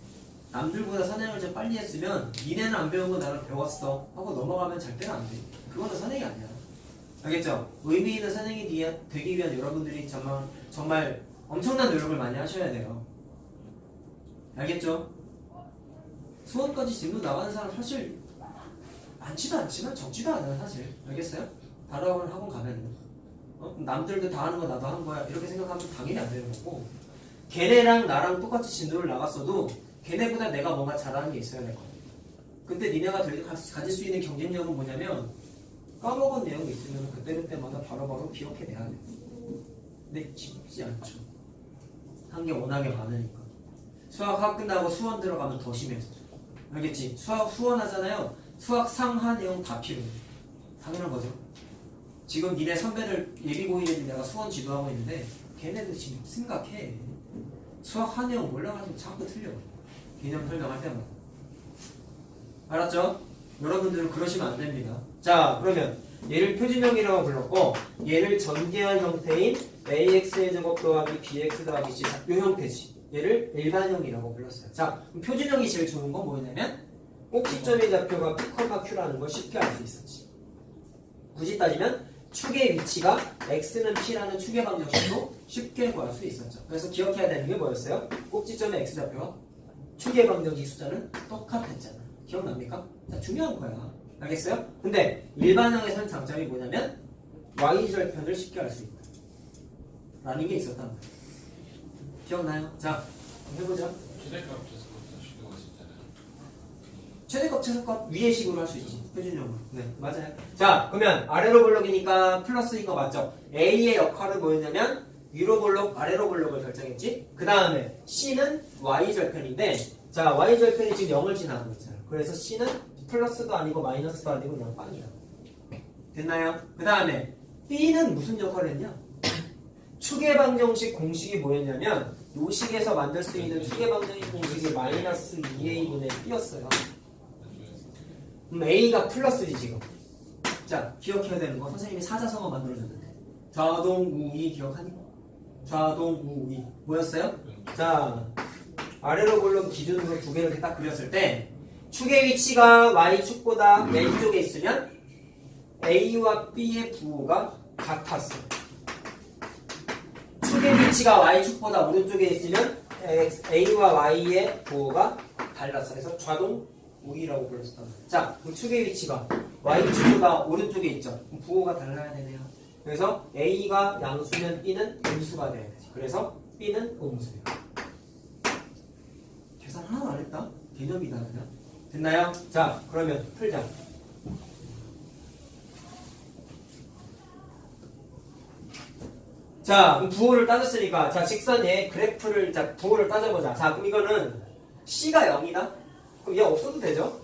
S1: 남들보다 선행을 좀 빨리 했으면 니네는 안 배운 거 나는 배웠어 하고 넘어가면 절대로 안 돼. 그거는 선행이 아니야. 알겠죠? 의미 있는 선행이 되기 위한 여러분들이 정말 엄청난 노력을 많이 하셔야 돼요. 알겠죠? 수원까지 진도 나가는 사람 사실 많지도 않지만 적지도 않아요 사실. 알겠어요? 다른 학원 가면은 남들도 다 하는 거 나도 하는 거야 이렇게 생각하면 당연히 안 되는 거고, 걔네랑 나랑 똑같이 진도를 나갔어도 걔네보다 내가 뭔가 잘하는 게 있어야 될 거야. 근데 니네가 가질 수 있는 경쟁력은 뭐냐면 까먹은 내용이 있으면 그때그때마다 바로바로 기억해내야 돼. 근데 쉽지 않죠. 한 게 워낙에 많으니까. 수학학 끝나고 수원 들어가면 더 심해져. 알겠지? 수학 수원 하잖아요. 수학 상하 내용 다 필요해. 당연한 거죠. 지금 니네 선배들 예비고일애들 내가 수원 지도하고 있는데 걔네들 지금 심각해. 수학 한 내용 올라가지고 자꾸 틀려. 개념 설명할 때마다. 알았죠? 여러분들은 그러시면 안 됩니다. 자, 그러면 얘를 표준형이라고 불렀고 얘를 전개한 형태인 ax의 제곱 더하기 bx 더하기 c, 이 형태지. 얘를 일반형이라고 불렀어요. 자, 그럼 표준형이 제일 좋은 건 뭐냐면 꼭지점의 좌표가 p, q라는 걸 쉽게 알 수 있었지. 굳이 따지면 축의 위치가 x는 p라는 축의 방정식도 쉽게 구할 수 있었죠. 그래서 기억해야 되는 게 뭐였어요? 꼭지점의 x 좌표와 축의 방정식 숫자는 똑같았잖아. 기억납니까? 자, 중요한 거야. 알겠어요? 근데 일반형에서는 장점이 뭐냐면 y절편을 쉽게 알 수 있다 라는 게 있었단 말이야. 기억나요? 자, 해보자.
S2: 최대값 최소값 쉽게 수 있잖아요.
S1: 최대값 최소값 위의 식으로 할 수 있지. 표준형으로. 네, 맞아요. 자, 그러면 아래로 볼록이니까 플러스인 거 맞죠? A의 역할은 뭐였냐면 위로 볼록, 아래로 볼록을 결정했지. 그 다음에 C는 y절편인데, 자, y절편이 지금 0을 지나고 있잖아요. 그래서 C는 플러스도 아니고 마이너스도 아니고 그냥 빵이야. 됐나요? 그 다음에 B는 무슨 역할을 했냐? 축의 방정식 공식이 뭐였냐면 요 식에서 만들 수 있는 축의 방정식 공식이 마이너스 2a분의 b였어요. 그럼 a가 플러스지 지금. 자, 기억해야 되는 거 선생님이 사자성어 만들어줬는데 좌동 우이 기억하니? 좌동 우이 뭐였어요? 자, 아래로 볼록 기준으로 두 개를 딱 그렸을 때 축의 위치가 y축보다 왼쪽에 있으면 a와 b의 부호가 같았어. 축의 위치가 y축보다 오른쪽에 있으면 a와 y의 부호가 달랐어. 그래서 좌동 우이라고 불렀었단 말이야. 자, 그 축의 위치가 y축보다 오른쪽에 있죠. 그럼 부호가 달라야 되네요. 그래서 a가 양수면 b는 음수가 돼야 되지. 그래서 b는 음수야. 계산 하나도 안 했다? 개념이다 그냥. 됐나요? 자, 그러면 풀자. 자, 그럼 부호를 따졌으니까 자, 직선의 그래프를 자, 부호를 따져보자. 자, 그럼 이거는 C가 0이다? 그럼 얘 없어도 되죠?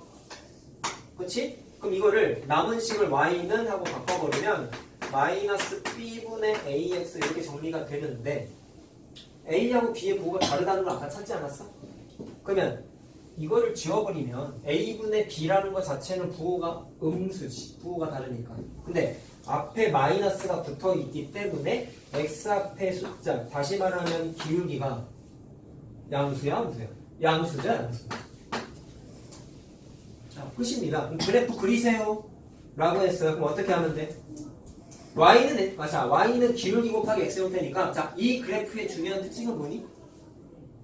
S1: 그렇지? 그럼 이거를 남은 식을 y는 하고 바꿔버리면 마이너스 b분의 ax 이렇게 정리가 되는데 a하고 b의 부호가 다르다는 걸 아까 찾지 않았어? 그러면 이거를 지워버리면 a분의 b라는 것 자체는 부호가 음수지. 부호가 다르니까. 근데 앞에 마이너스가 붙어있기 때문에 x 앞에 숫자, 다시 말하면 기울기가 양수야? 무수야? 양수죠? 양수. 자, 끝입니다. 그럼 그래프 그리세요 라고 했어요. 그럼 어떻게 하면 돼? y는 맞아. y는 기울기 곱하기 x 형태니까 자, 이 그래프의 중요한 특징은 뭐니?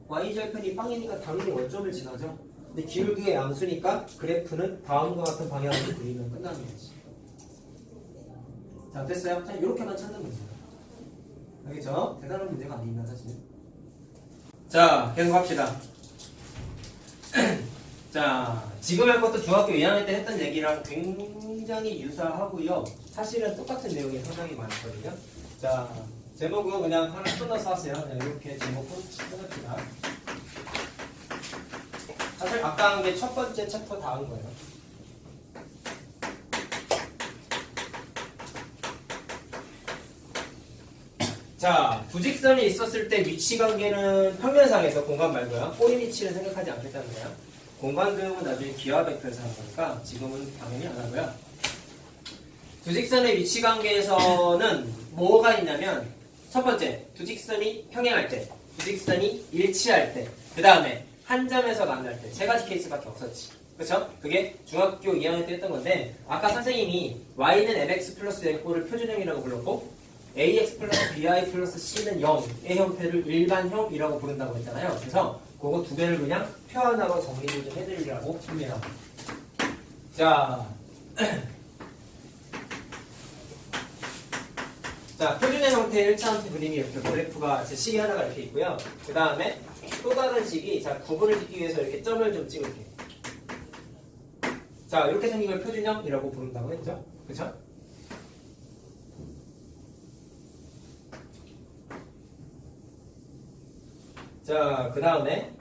S1: y절편이 빵이니까 당연히 원점을 지나죠. 근데 기울기가 양수니까 그래프는 다음과 같은 방향으로 그리면 끝나는 거지. 자, 됐어요? 자, 이렇게만 찾는 문제야. 알겠죠? 대단한 문제가 아닙니다, 사실. 자, 계속 합시다. 자, 지금 할 것도 중학교 2학년 때 했던 얘기랑 굉장히 유사하고요. 사실은 똑같은 내용이 상당히 많거든요. 자, 제목은 그냥 하나 끊어서 하세요. 그냥 이렇게 제목은 끊읍시다. 사실 아까 한 게 첫 번째 챕터 다 한 거예요. 자, 두 직선이 있었을 때 위치 관계는 평면상에서 공간 말고요. 꼬리 위치를 생각하지 않겠다는 거예요. 공간 교육은 나중에 기하 베크에서 하는 거니까 지금은 당연히 안 하고요. 두 직선의 위치 관계에서는 뭐가 있냐면 첫 번째, 두 직선이 평행할 때, 두 직선이 일치할 때, 그 다음에 한 점에서 만날 때 세 가지 케이스밖에 없었지. 그쵸? 그게 중학교 2학년 때 했던 건데 아까 선생님이 y는 mx 플러스 n꼴을 표준형이라고 불렀고 ax 플러스 bi 플러스 c는 0의 형태를 일반형이라고 부른다고 했잖아요. 그래서 그거 두 개를 그냥 표현하고 정리를 좀 해드리려고 합니다. 자, 자, 표준의 형태의 1차함수 그림이 이렇게 그래프가 제 식이 하나가 이렇게 있고요. 그 다음에 또 다른 식이 자 구분을 짓기 위해서 이렇게 점을 좀 찍을게요. 자, 이렇게 생긴 걸 표준형이라고 부른다고 했죠? 그쵸? 자, 그 다음에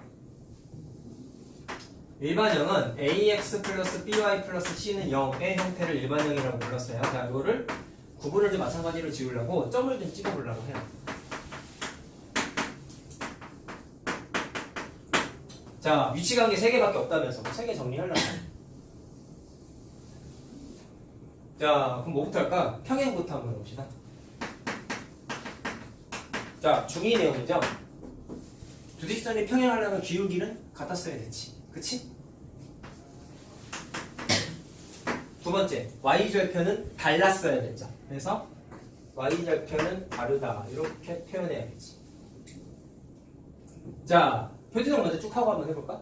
S1: 일반형은 ax 플러스 by 플러스 c는 0의 형태를 일반형이라고 불렀어요. 자, 이거를 구분을 좀 마찬가지로 지우려고 점을 좀 찍어보려고 해요. 자, 위치관계 3개밖에 없다면서 3개 정리하려고. 자, 그럼 뭐부터 할까? 평행부터 한번 해봅시다. 자, 중2 내용이죠? 두 직선이 평행하려면 기울기는 같았어야 됐지. 그치? 두 번째, y절편은 달랐어야 됐죠. 그래서 y절편은 다르다. 이렇게 표현해야겠지. 자, 표준형 먼저 쭉 하고 한번 해볼까?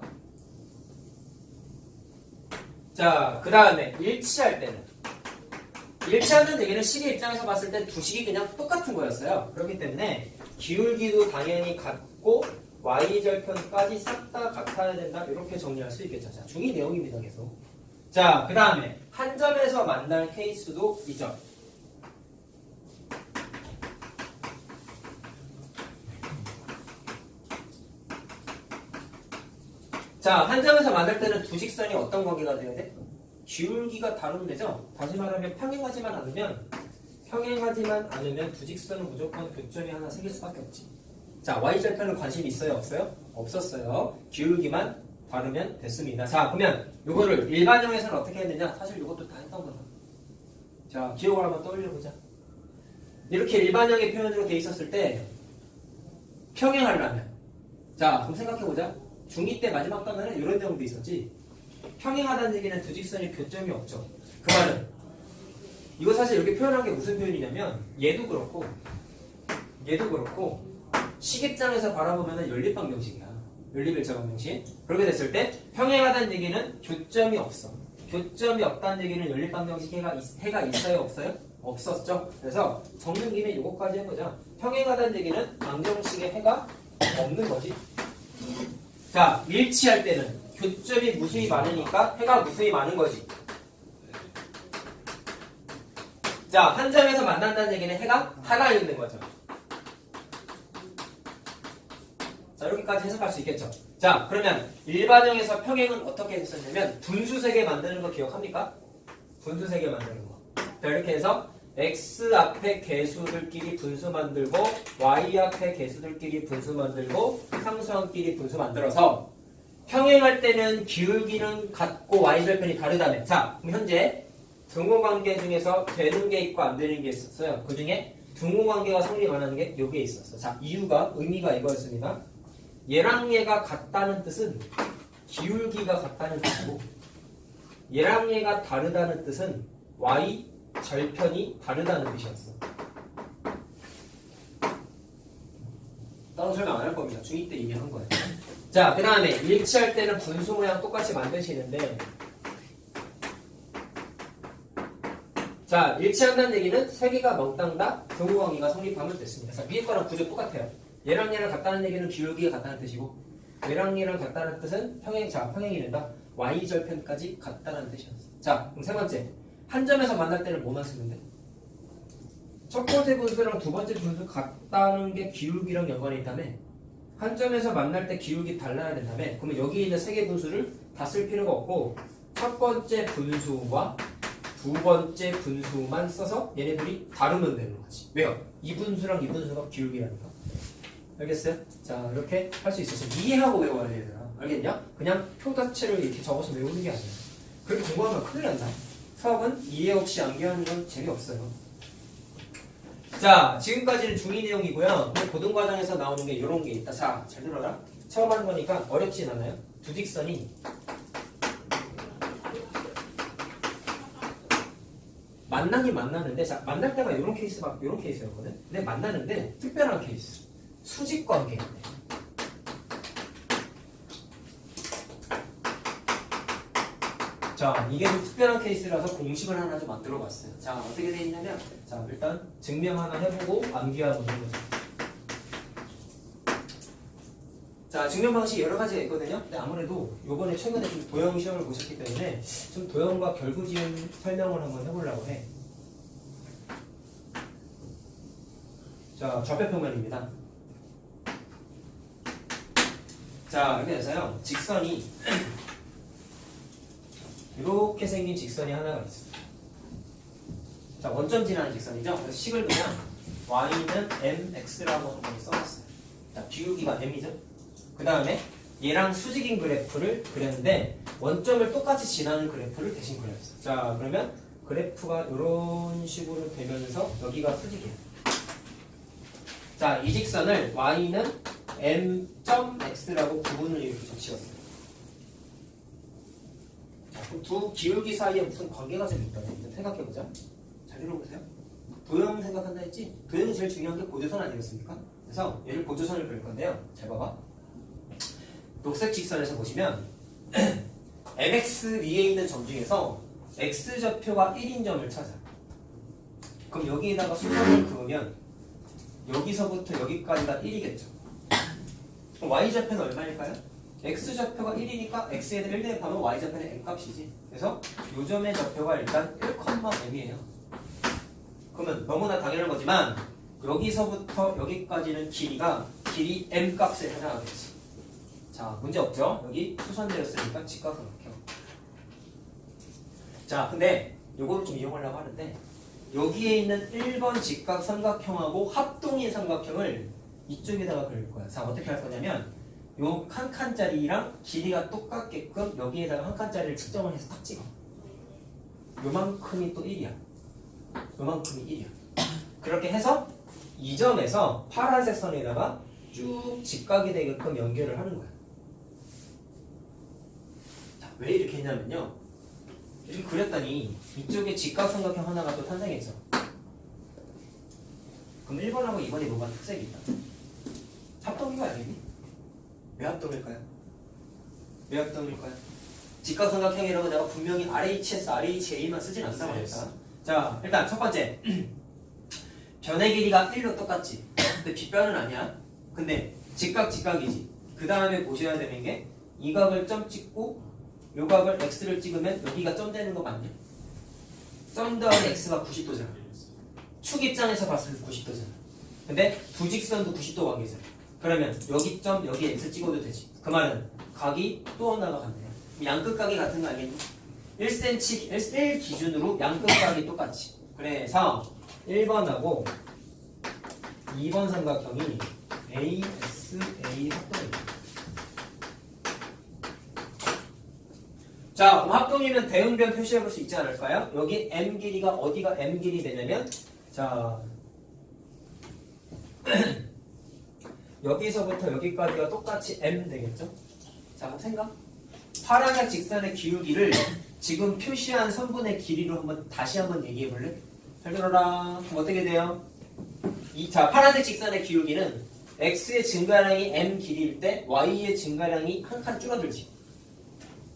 S1: 자, 그 다음에 일치할 때는 일치하는 얘기는 식의 입장에서 봤을 때 두 식이 그냥 똑같은 거였어요. 그렇기 때문에 기울기도 당연히 같고 y절편까지 싹 다 같아야 된다. 이렇게 정리할 수 있겠죠. 자, 중2 내용입니다. 계속. 자, 그 다음에 한 점에서 만날 케이스도 이 점. 자, 한 점에서 만날 때는 두 직선이 어떤 관계가 돼야 돼? 기울기가 다르면 되죠? 다시 말하면 평행하지만 않으면 두 직선은 무조건 교점이 하나 생길 수밖에 없지. 자, y절편은 관심이 있어요? 없어요? 없었어요. 기울기만 다르면 됐습니다. 자, 그러면 이거를 일반형에서는 어떻게 했느냐? 사실 이것도 다 했던 거다. 자, 기억을 한번 떠올려보자. 이렇게 일반형의 표현으로 돼 있었을 때 평행하려면 자, 그럼 생각해보자. 중2 때 마지막 단어는 이런 내용도 있었지. 평행하다는 얘기는 두 직선이 교점이 없죠. 그 말은 이거 사실 이렇게 표현한 게 무슨 표현이냐면 얘도 그렇고 식 입장에서 바라보면 연립방정식이야. 연립일자방정식. 그렇게 됐을 때 평행하다는 얘기는 교점이 없어. 교점이 없다는 얘기는 연립방정식 해가 있어요? 없어요? 없었죠. 그래서 적는 김에 이거까지 해보자. 평행하다는 얘기는 방정식에 해가 없는 거지. 자, 일치할 때는 교점이 무수히 많으니까 해가 무수히 많은 거지. 자, 한 점에서 만난다는 얘기는 해가 하나 있는 거죠. 자, 이렇게까지 해석할 수 있겠죠. 자, 그러면 일반형에서 평행은 어떻게 했었냐면 분수세개 만드는 거 기억합니까? 분수세개 만드는 거. 자, 이렇게 해서 x 앞에 개수들끼리 분수 만들고 y 앞에 개수들끼리 분수 만들고 상수항끼리 분수 만들어서 평행할 때는 기울기는 같고 y절편이 다르다면 자, 그럼 현재 등호관계 중에서 되는 게 있고 안 되는 게 있었어요. 그 중에 등호관계가 성립 안 하는 게 여기에 있었어. 자, 이유가 의미가 이거였습니다. 얘랑 얘가 같다는 뜻은 기울기가 같다는 뜻이고 얘랑 얘가 다르다는 뜻은 y 절편이 다르다는 뜻이었어. 따로 설명 안 할 겁니다. 중2 때 이미 한 거예요. 자, 그 다음에 일치할 때는 분수 모양 똑같이 만드시는데 자, 일치한다는 얘기는 세 개가 멍땅 다 등호관계가 성립하면 됐습니다. 자, 위에 거랑 구조 똑같아요. 얘랑 얘랑 같다는 얘기는 기울기가 같다는 뜻이고 얘랑 얘랑 같다는 뜻은 평행이 된다. y절편까지 같다는 뜻이었어. 자, 그럼 세 번째. 한 점에서 만날 때는 뭐만 쓰면 돼? 첫 번째 분수랑 두 번째 분수 같다는 게 기울기랑 연관이 있다며. 한 점에서 만날 때 기울기 달라야 된다며. 그러면 여기 있는 세 개 분수를 다 쓸 필요가 없고 첫 번째 분수와 두 번째 분수만 써서 얘네들이 다르면 되는 거지. 왜요? 이 분수랑 이 분수가 기울기라니까. 알겠어요? 자, 이렇게 할 수 있었어. 이해하고 외워야 돼, 얘들아. 알겠냐? 그냥 표 자체를 이렇게 적어서 외우는 게 아니야. 그렇게 공부하면 큰일 난다. 수학은 이해 없이 암기하는 건 재미없어요. 자, 지금까지는 중2 내용이고요. 고등과정에서 나오는 게 이런 게 있다. 자, 잘 들어라. 처음 하는 거니까 어렵진 않아요. 두 직선이 만나긴 만나는데, 자, 만날 때가 이런 케이스가 이런 케이스였거든. 근데 만나는데 특별한 케이스. 수직 관계인데. 자, 이게 좀 특별한 케이스라서 공식을 하나 좀 만들어 봤어요. 자, 어떻게 돼 있냐면, 자, 일단 증명 하나 해보고 암기하고 있는 거죠. 자, 증명 방식이 여러 가지가 있거든요. 근데 아무래도 요번에 최근에 좀 도형 시험을 보셨기 때문에 좀 도형과 결부지음 설명을 한번 해보려고 해. 자, 좌표평면입니다. 자, 이렇게 해서요. 직선이 이렇게 생긴 직선이 하나가 있어요. 자, 원점 지나는 직선이죠. 그래서 식을 그냥 y는 mx라고 한번 써봤어요. 자, 기울기가 m이죠. 그 다음에 얘랑 수직인 그래프를 그렸는데 원점을 똑같이 지나는 그래프를 대신 그렸어요. 자, 그러면 그래프가 이런 식으로 되면서 여기가 수직이에요. 자, 이 직선을 y는 m.x라고 구분을 이렇게 지었어요. 자, 그럼 두 기울기 사이에 무슨 관계가 좀 있다네. 생각해보자. 잘 들어보세요. 도형 생각한다 했지? 도형이 제일 중요한 게 보조선 아니겠습니까? 그래서 얘를 보조선을 그릴 건데요. 잘 봐봐. 녹색 직선에서 보시면 mx 위에 있는 점 중에서 x좌표가 1인 점을 찾아. 그럼 여기에다가 수선을 그으면 여기서부터 여기까지가 1이겠죠. 그럼 y좌표는 얼마일까요? x좌표가 1이니까 x에 1 대입하면 y좌표는 m값이지. 그래서 요 점의 좌표가 일단 1,m이에요. 그러면 너무나 당연한 거지만 여기서부터 여기까지는 길이 m값을 해당하겠지. 자, 문제 없죠? 여기 수선되었으니까 직각삼각형. 자, 근데 요거를 좀 이용하려고 하는데 여기에 있는 1번 직각삼각형하고 합동인 삼각형을 이쪽에다가 그릴 거야. 자, 어떻게 할 거냐면 요 한 칸짜리랑 길이가 똑같게끔 여기에다가 한 칸짜리를 측정을 해서 딱 찍어. 요만큼이 또 1이야. 요만큼이 1이야. 그렇게 해서 이 점에서 파란색 선에다가 쭉 직각이 되게끔 연결을 하는 거야. 자, 왜 이렇게 했냐면요. 이렇게 그렸더니 이쪽에 직각삼각형 하나가 또 탄생했죠. 그럼 1번하고 2번이 뭐가 특색이 있다? 합동인 거 아니니? 왜 합동일까요? 왜 합동일까요? 직각삼각형이라고 내가 분명히 RHS, RHA만 쓰진 않다고 했다. 자, 일단 첫 번째 변의 길이가 1로 똑같지. 근데 빗변은 아니야. 근데 직각이지. 그 다음에 보셔야 되는 게 이 각을 점 찍고 요 각을 x를 찍으면 여기가 점 되는 거 맞냐? 점 더하기 x가 90도잖아. 축 입장에서 봤을 때 90도잖아. 근데 두 직선도 90도 관계잖아. 그러면 여기 점 여기 x 찍어도 되지. 그 말은 각이 또 하나가 같네요. 양끝 각이 같은 거 알겠니? 1cm 1 기준으로 양끝 각이 똑같지. 그래서 1번하고 2번 삼각형이 ASA 합동입니다. 자, 그럼 합동이면 대응변 표시해 볼 수 있지 않을까요? 여기 m 길이가 어디가 m 길이 되냐면 자 여기서부터 여기까지가 똑같이 m 되겠죠? 자, 그럼 생각. 파란색 직선의 기울기를 지금 표시한 선분의 길이로 다시 한번 얘기해 볼래? 잘 들어라. 그럼 어떻게 돼요? 자, 파란색 직선의 기울기는 x의 증가량이 m 길이일 때 y의 증가량이 한 칸 줄어들지.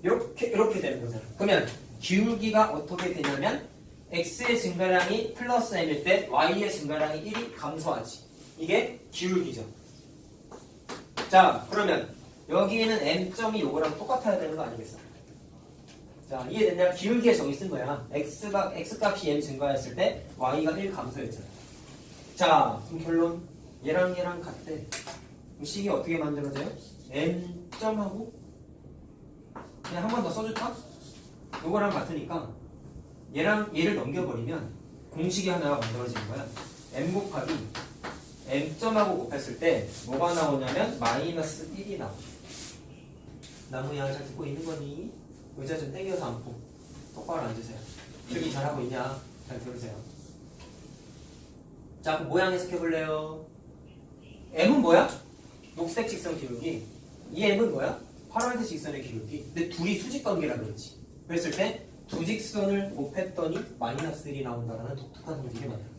S1: 이렇게 되는 거잖아. 그러면 기울기가 어떻게 되냐면 x의 증가량이 플러스 m일 때 y의 증가량이 1이 감소하지. 이게 기울기죠. 자, 그러면 여기에는 m점이 요거랑 똑같아야 되는 거 아니겠어? 자, 이해됐냐? 기울기에 저기 쓴 거야. x값이 m 증가했을 때 y가 1 감소했잖아. 자, 그럼 결론. 얘랑 같대. 그럼 식이 어떻게 만들어져요? m 점하고 그냥 한 번 더 써줄까? 이거랑 같으니까 얘랑 얘를 넘겨버리면 공식이 하나가 만들어지는 거야. m 곱하기 m 점하고 곱했을 때 뭐가 나오냐면 마이너스 1이 나와. 나무야 잘 듣고 있는 거니? 의자 좀 당겨서 앉고 똑바로 앉으세요. 듣기 잘하고 있냐? 잘 들으세요. 자, 그럼 모양 해석해볼래요? m은 뭐야? 녹색 직선 기울기. 이 m은 뭐야? 파란색 직선의 기울기. 근데 둘이 수직관계라 그랬지. 그랬을 때 두 직선을 곱했더니 마이너스 1이 나온다라는 독특한 공식이 만들어져.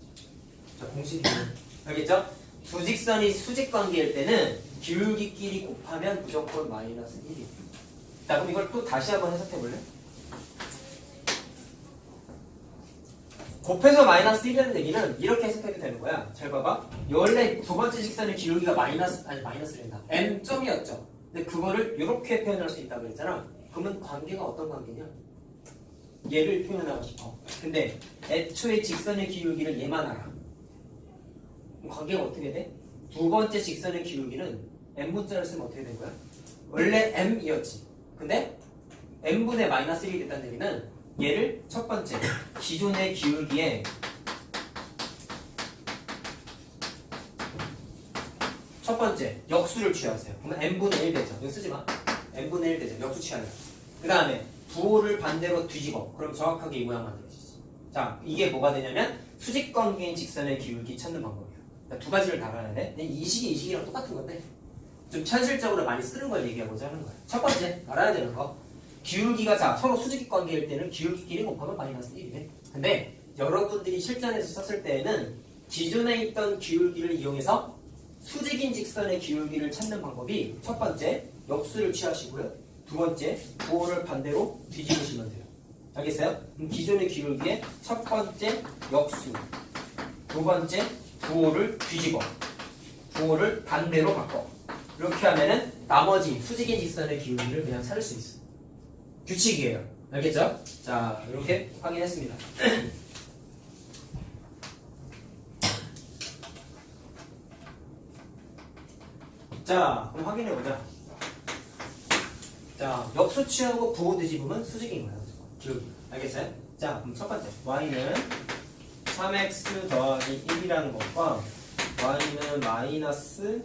S1: 자, 공식이 알겠죠? 두 직선이 수직관계일 때는 기울기끼리 곱하면 무조건 마이너스 1이. 자, 그럼 이걸 또 다시 한번 해석해볼래? 곱해서 마이너스 1이라는 얘기는 이렇게 해석해도 되는 거야. 잘 봐봐. 원래 두 번째 직선의 기울기가 마이너스랜다. m점이었죠. 근데 그거를 이렇게 표현할 수 있다고 그랬잖아. 그러면 관계가 어떤 관계냐? 얘를 표현하고 싶어. 근데 애초에 직선의 기울기를 얘만 알아. 그럼 관계가 어떻게 돼? 두 번째 직선의 기울기는 m분자를 쓰면 어떻게 된 거야? 원래 m이었지. 근데 m분의 마이너스 1이 됐다는 얘기는 얘를 첫 번째 기존의 기울기에 첫 번째 역수를 취하세요. 그러면 n분의 1 되죠. 이거 쓰지 마. n분의 1 되죠. 역수 취하면. 그 다음에 부호를 반대로 뒤집어. 그럼 정확하게 이 모양 만들어지지. 자, 이게 뭐가 되냐면 수직관계인 직선의 기울기 찾는 방법이야. 그러니까 두 가지를 다 알아야 돼. 근데 이 식이랑 똑같은 건데 좀 현실적으로 많이 쓰는 걸 얘기하고자 하는 거야. 첫 번째 알아야 되는 거. 기울기가 자 서로 수직관계일 때는 기울기끼리 곱하면 마이너스 1이래. 근데 여러분들이 실전에서 썼을 때에는 기존에 있던 기울기를 이용해서 수직인 직선의 기울기를 찾는 방법이 첫 번째 역수를 취하시고요. 두 번째 부호를 반대로 뒤집으시면 돼요. 알겠어요? 그럼 기존의 기울기에 첫 번째 역수, 두 번째 부호를 뒤집어, 부호를 반대로 바꿔. 이렇게 하면은 나머지 수직인 직선의 기울기를 그냥 찾을 수 있어. 규칙이에요. 알겠죠? 자, 이렇게 확인했습니다. 자, 그럼 확인해보자. 자, 역수 취하고 부호 뒤집으면 수직인 거예요. 기울기. 알겠어요? 자, 그럼 첫 번째. y는 3x 더하기 1이라는 것과 y는 마이너스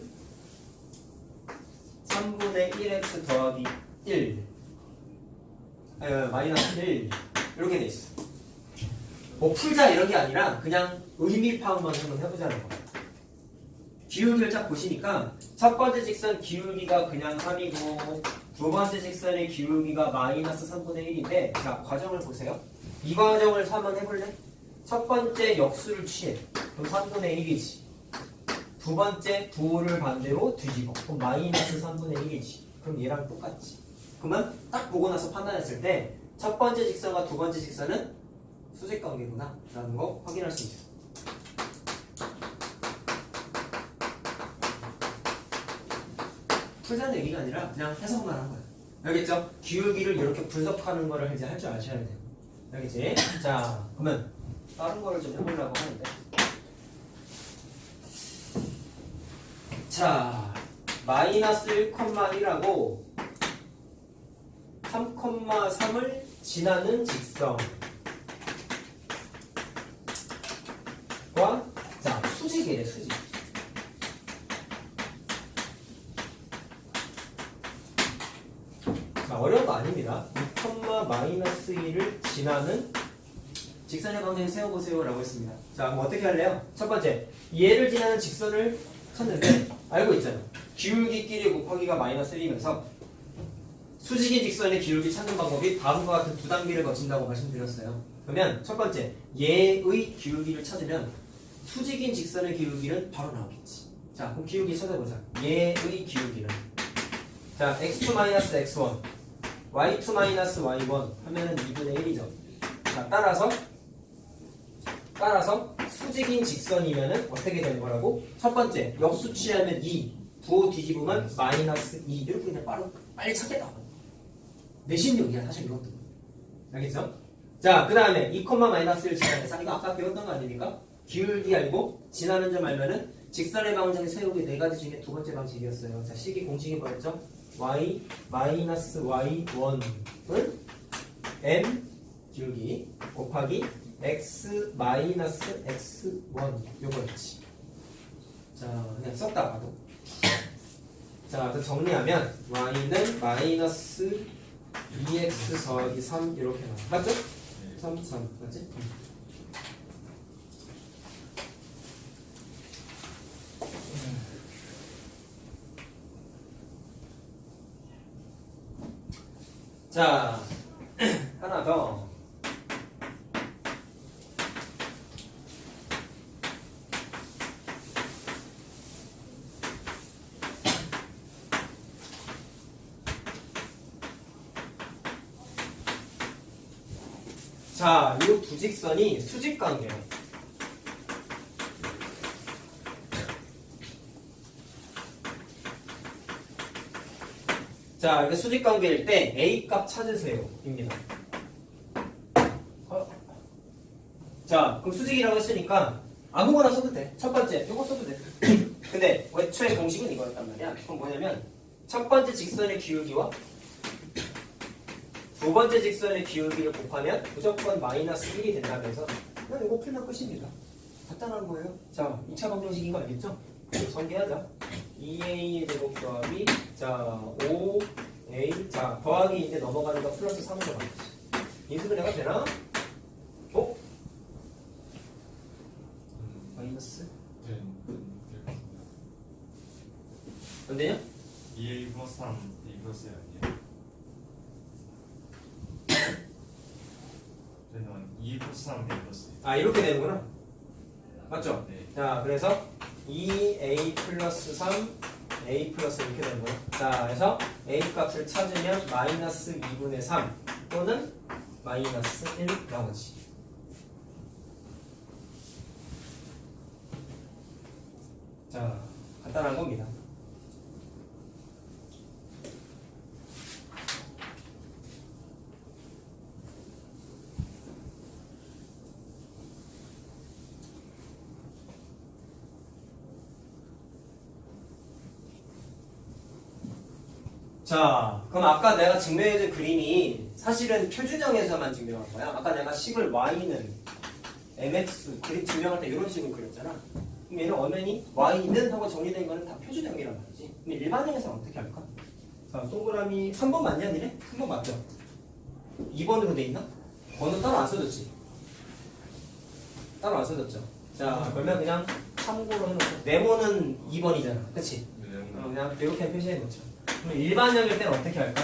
S1: 3분의 1x 더하기 1 마이너스 1 이렇게 돼 있어. 뭐 풀자 이런 게 아니라 그냥 의미 파악만 한번 해보자는 거야. 기울기를 딱 보시니까 첫 번째 직선 기울기가 그냥 3이고 두 번째 직선의 기울기가 마이너스 3분의 1인데 자, 과정을 보세요. 이 과정을 한번 해볼래? 첫 번째 역수를 취해. 그럼 3분의 1이지. 두 번째 부호를 반대로 뒤집어. 그럼 마이너스 3분의 1이지. 그럼 얘랑 똑같지. 그러면 딱 보고 나서 판단했을 때 첫 번째 직선과 두 번째 직선은 수직관계구나 라는 거 확인할 수 있어. 풀자는 얘기가 아니라 그냥 해석만 한 거야. 알겠죠? 기울기를 이렇게 분석하는 거를 이제 할 줄 아셔야 돼요. 알겠지? 자, 그러면 다른 거를 좀 해보려고 하는데. 자, 마이너스 1,1하고 3,3을 지나는 직선과 자, 수직이래, 수직. 자, 어려운 거 아닙니다. 2, 마이너스 1을 지나는 직선의 방정을 세워보세요 라고 했습니다. 자, 그럼 어떻게 할래요? 첫 번째, 얘를 지나는 직선을 찾는데 알고 있잖아. 기울기끼리 곱하기가 마이너스 1이면서 수직인 직선의 기울기 찾는 방법이 다음과 같은 두 단계를 거친다고 말씀드렸어요. 그러면 첫 번째, 얘의 기울기를 찾으면 수직인 직선의 기울기는 바로 나오겠지. 자, 그럼 기울기 찾아보자. 얘의 기울기는 자, x2-x1 y2-y1 하면은 2분의 1이죠. 자, 따라서 수직인 직선이면은 어떻게 되는 거라고? 첫 번째, 역수 취하면 2, 부호 뒤집으면 마이너스 2. 이렇게 그냥 빨리 찾겠다. 내신력이야, 사실 이것도. 알겠죠? 자, 그 다음에 2, 마이너스 1 지나면서 이거 아까 배웠던 거 아닙니까? 기울기 알고 지나는 점 알면은 직선의 방정식 세우기 네 가지 중에 두 번째 방식이었어요. 자, 식이 공식이 뭐였죠? y 마이너스 y1을 m 기울기 곱하기 x 마이너스 x1 요거였지. 자, 그냥 썼다 봐도. 자, 또 정리하면 y는 마이너스 2x 더하기 3 이렇게 나와. 맞죠? 3, 3 맞지? 자, 하나 더. 자, 이 두 직선이 수직 관계예요. 자, 이게 수직 관계일 때 A 값 찾으세요. 입니다. 자, 그럼 수직이라고 했으니까 아무거나 써도 돼. 첫 번째, 이거 써도 돼. 근데 애초에 공식은 이거였단 말이야. 그럼 뭐냐면 첫 번째 직선의 기울기와 두 번째 직선의 기울기를 곱하면 무조건 마이너스 1이 된다면서 그냥 이거 풀면 끝입니다. 간단한 거예요. 자, 2차 방정식인 거 알겠죠? 성계하자. 2a 제곱 더하기 자 5a 자 더하기 이제 넘어가는 거 플러스 3으로 가겠지. 인수분 해가 되나? 어? 마이너스? 안 되냐?
S2: 2a 플러스 3, a 플러스 1 아니에요? 저는 2 플러스 3, a 플러스 1.
S1: 아 이렇게 되는구나. 맞죠?
S2: 네.
S1: 자 그래서 2a 플러스 3 a 플러스 이렇게 되는 거예요. 자 그래서 a 값을 찾으면 마이너스 2분의 3 또는 마이너스 1 나오지. 자 간단한 겁니다. 자, 그럼 아까 내가 증명해준 그림이 사실은 표준형에서만 증명한 거야. 아까 내가 식을 y는 mx 그림 증명할 때 이런 식으로 그렸잖아. 그럼 얘는 엄연히 y는 하고 정리된 거는 다 표준형이란 말이지. 그럼 일반형에서는 어떻게 할까? 자, 동그라미 3번 맞냐 니네? 3번 맞죠? 2번으로 돼 있나? 번호 따로 안 써줬지? 따로 안 써줬죠? 자, 그러면 그냥 참고로 해놓고 네모는 2번이잖아. 그치? 그냥 이렇게 표시해놓죠. 그럼 일반형일 때는 어떻게 할까?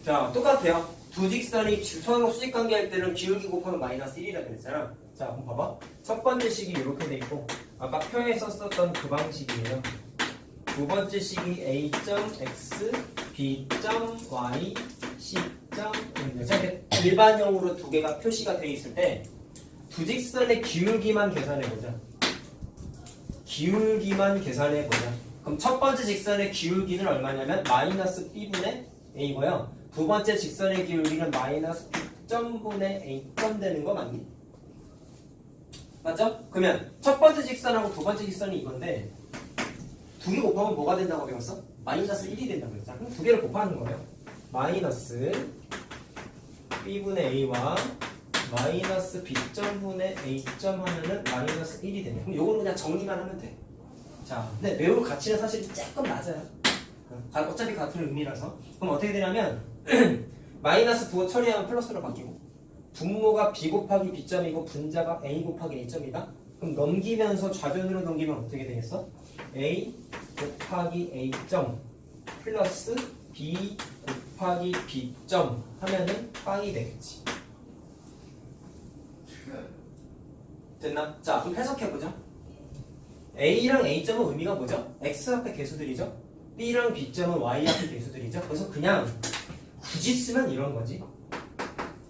S1: 자, 똑같아요. 두 직선이 서로 수직 관계할 때는 기울기 곱하면 마이너스 1이라 그랬잖아. 자, 그럼 봐봐. 첫 번째 식이 이렇게 돼 있고 아까 표에 썼었던 그 방식이에요. 두 번째 식이 a.x, b.y, c.자 이렇게 일반형으로 두 개가 표시가 되어 있을 때 두 직선의 기울기만 계산해보자. 기울기만 계산해보자. 그럼 첫 번째 직선의 기울기는 얼마냐면 마이너스 b분의 a고요. 두 번째 직선의 기울기는 마이너스 b점분의 a점 되는 거 맞니? 맞죠? 그러면 첫 번째 직선하고 두 번째 직선이 이건데 두 개 곱하면 뭐가 된다고 배웠어? 마이너스 1이 된다고 했잖아. 그럼 두 개를 곱하는 거예요. 마이너스 b분의 a와 마이너스 b점분의 a점 하면은 마이너스 1이 되네. 그럼 요거는 그냥 정리만 하면 돼. 자, 근데 매우 가치는 사실 조금 낮아요. 어차피 같은 의미라서. 그럼 어떻게 되냐면 마이너스 부호 처리하면 플러스로 바뀌고 분모가 b 곱하기 b점이고 분자가 a 곱하기 a점이다. 그럼 넘기면서 좌변으로 넘기면 어떻게 되겠어? a 곱하기 a점 플러스 b 곱하기 b점 하면은 빵이 되겠지. 됐나? 자, 그럼 해석해보자. a랑 a점은 의미가 뭐죠? x 앞에 개수들이죠? b랑 b점은 y 앞에 개수들이죠? 그래서 그냥 굳이 쓰면 이런 거지.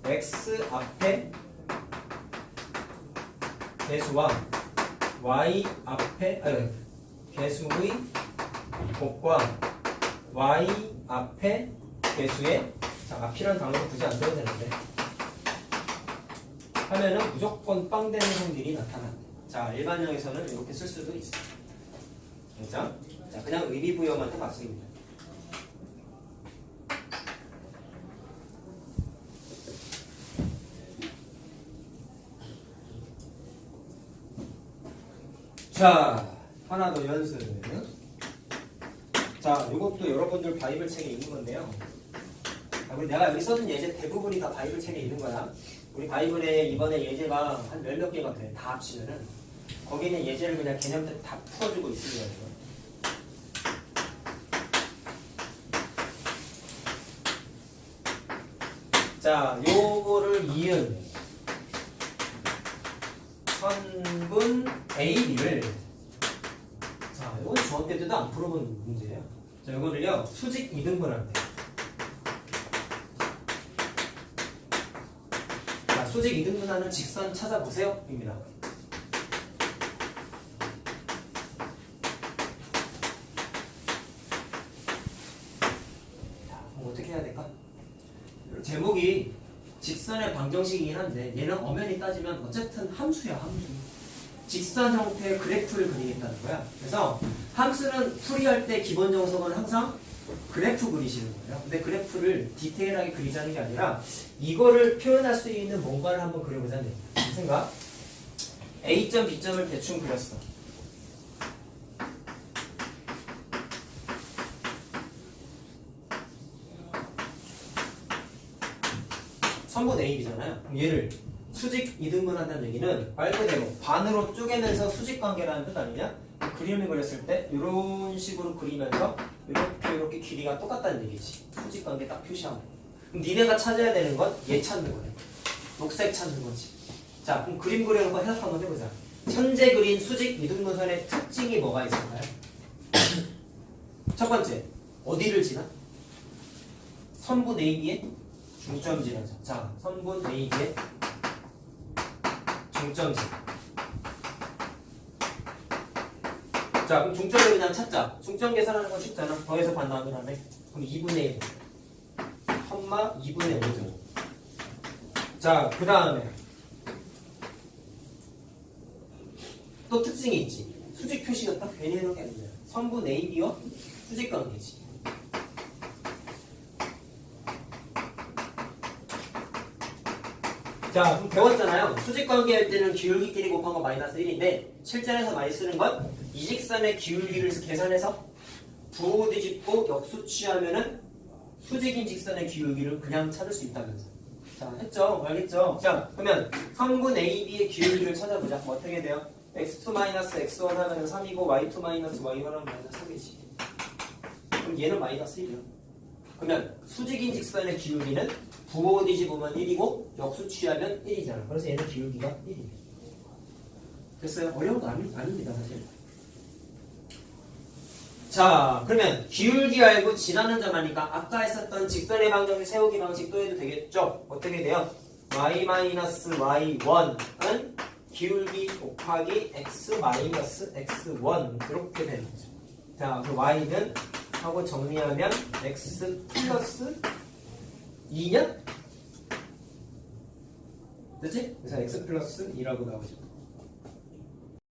S1: x 앞에 개수와 y 앞에 개수의 곱과 y 앞에 개수의 자 앞이란 단어는 굳이 안 써도 되는데 하면은 무조건 빵 되는 성질이 나타난다. 자 일반형에서는 이렇게 쓸 수도 있어. 그렇죠? 자 그냥 의미 부여만 해봤습니다. 자 하나 더 연습. 자 이것도 여러분들 바이블 책에 있는 건데요. 우리 내가 여기 써준 예제 대부분이 다 바이블 책에 있는 거야. 우리 바이블에 이번에 예제가 한 몇몇 개가 돼. 다 합치면은 거기는 예제를 그냥 개념들 다 풀어주고 있습니다. 자, 요거를 이은 선분 AB를 자, 이건 중학교 때도 안 풀어본 문제예요. 자, 이거를요 수직 이등분할 때. 자, 수직 이등분하는 직선 찾아보세요. 입니다. 자, 그럼 어떻게 해야 될까? 제목이 직선의 방정식이긴 한데 얘는 엄연히 따지면 어쨌든 함수야, 함수. 직선 형태의 그래프를 그리겠다는 거야. 그래서 함수는 풀이할 때 기본 정석은 항상 그래프 그리시는 거예요. 근데 그래프를 디테일하게 그리자는 게 아니라 이거를 표현할 수 있는 뭔가를 한번 그려보자는 얘기야. 무슨 생각? A점, B점을 대충 그렸어. 선분 AB잖아요. 그럼 얘를 수직 이등분한다는 얘기는 말 그대로 반으로 쪼개면서 수직 관계라는 뜻 아니냐? 그림을 그렸을 때 이런 식으로 그리면서 이렇게 길이가 똑같다는 얘기지. 수직 관계 딱 표시하고. 그럼 니네가 찾아야 되는 건 얘 찾는 거네. 녹색 찾는 거지. 자, 그럼 그림 그려놓고 해석 한번 해보자. 현재 그린 수직 이등분선의 특징이 뭐가 있을까요? 첫 번째, 어디를 지나? 선분 AB의 중점지라죠. 자, 선분 AB의 중점지. 자, 그럼 중점을 그냥 찾자. 중점 계산하는 건 쉽잖아. 더해서 반나누기 하면 그럼 2분의 1. 컴마 2분의 5죠. 자, 그 다음에 또 특징이 있지. 수직 표시가 딱 괜히 해놓은 게 아니야. 선분 AB와 수직 관계지. 자, 그럼 배웠잖아요. 수직 관계할 때는 기울기끼리 곱한 거 마이너스 1인데 실전에서 많이 쓰는 건 이 직선의 기울기를 계산해서 부호 뒤집고 역수 취하면은 수직인 직선의 기울기를 그냥 찾을 수 있다면서. 자, 했죠? 알겠죠? 자, 그러면 선분 AB의 기울기를 찾아보자. 뭐 어떻게 돼요? x2-x1 하면 3이고 y2-y1 하면 마이너스 3이지. 그럼 얘는 마이너스 1이야. 그러면 수직인 직선의 기울기는 부호 뒤집으면 1이고 역수 취하면 1이잖아. 그래서 얘는 기울기가 1이에요. 됐어요? 어려운 거 아닙니다, 사실. 자, 그러면 기울기 알고 지나는 점 하니까 아까 했었던 직선의 방정식 세우기 방식 또 해도 되겠죠? 어떻게 돼요? y-y1은 기울기 곱하기 x-x1 이렇게 되는 거죠. 자, 그 y는 하고 정리하면 x 플러스 2냐? 그치? 그래서 x 플러스 2라고 나오죠.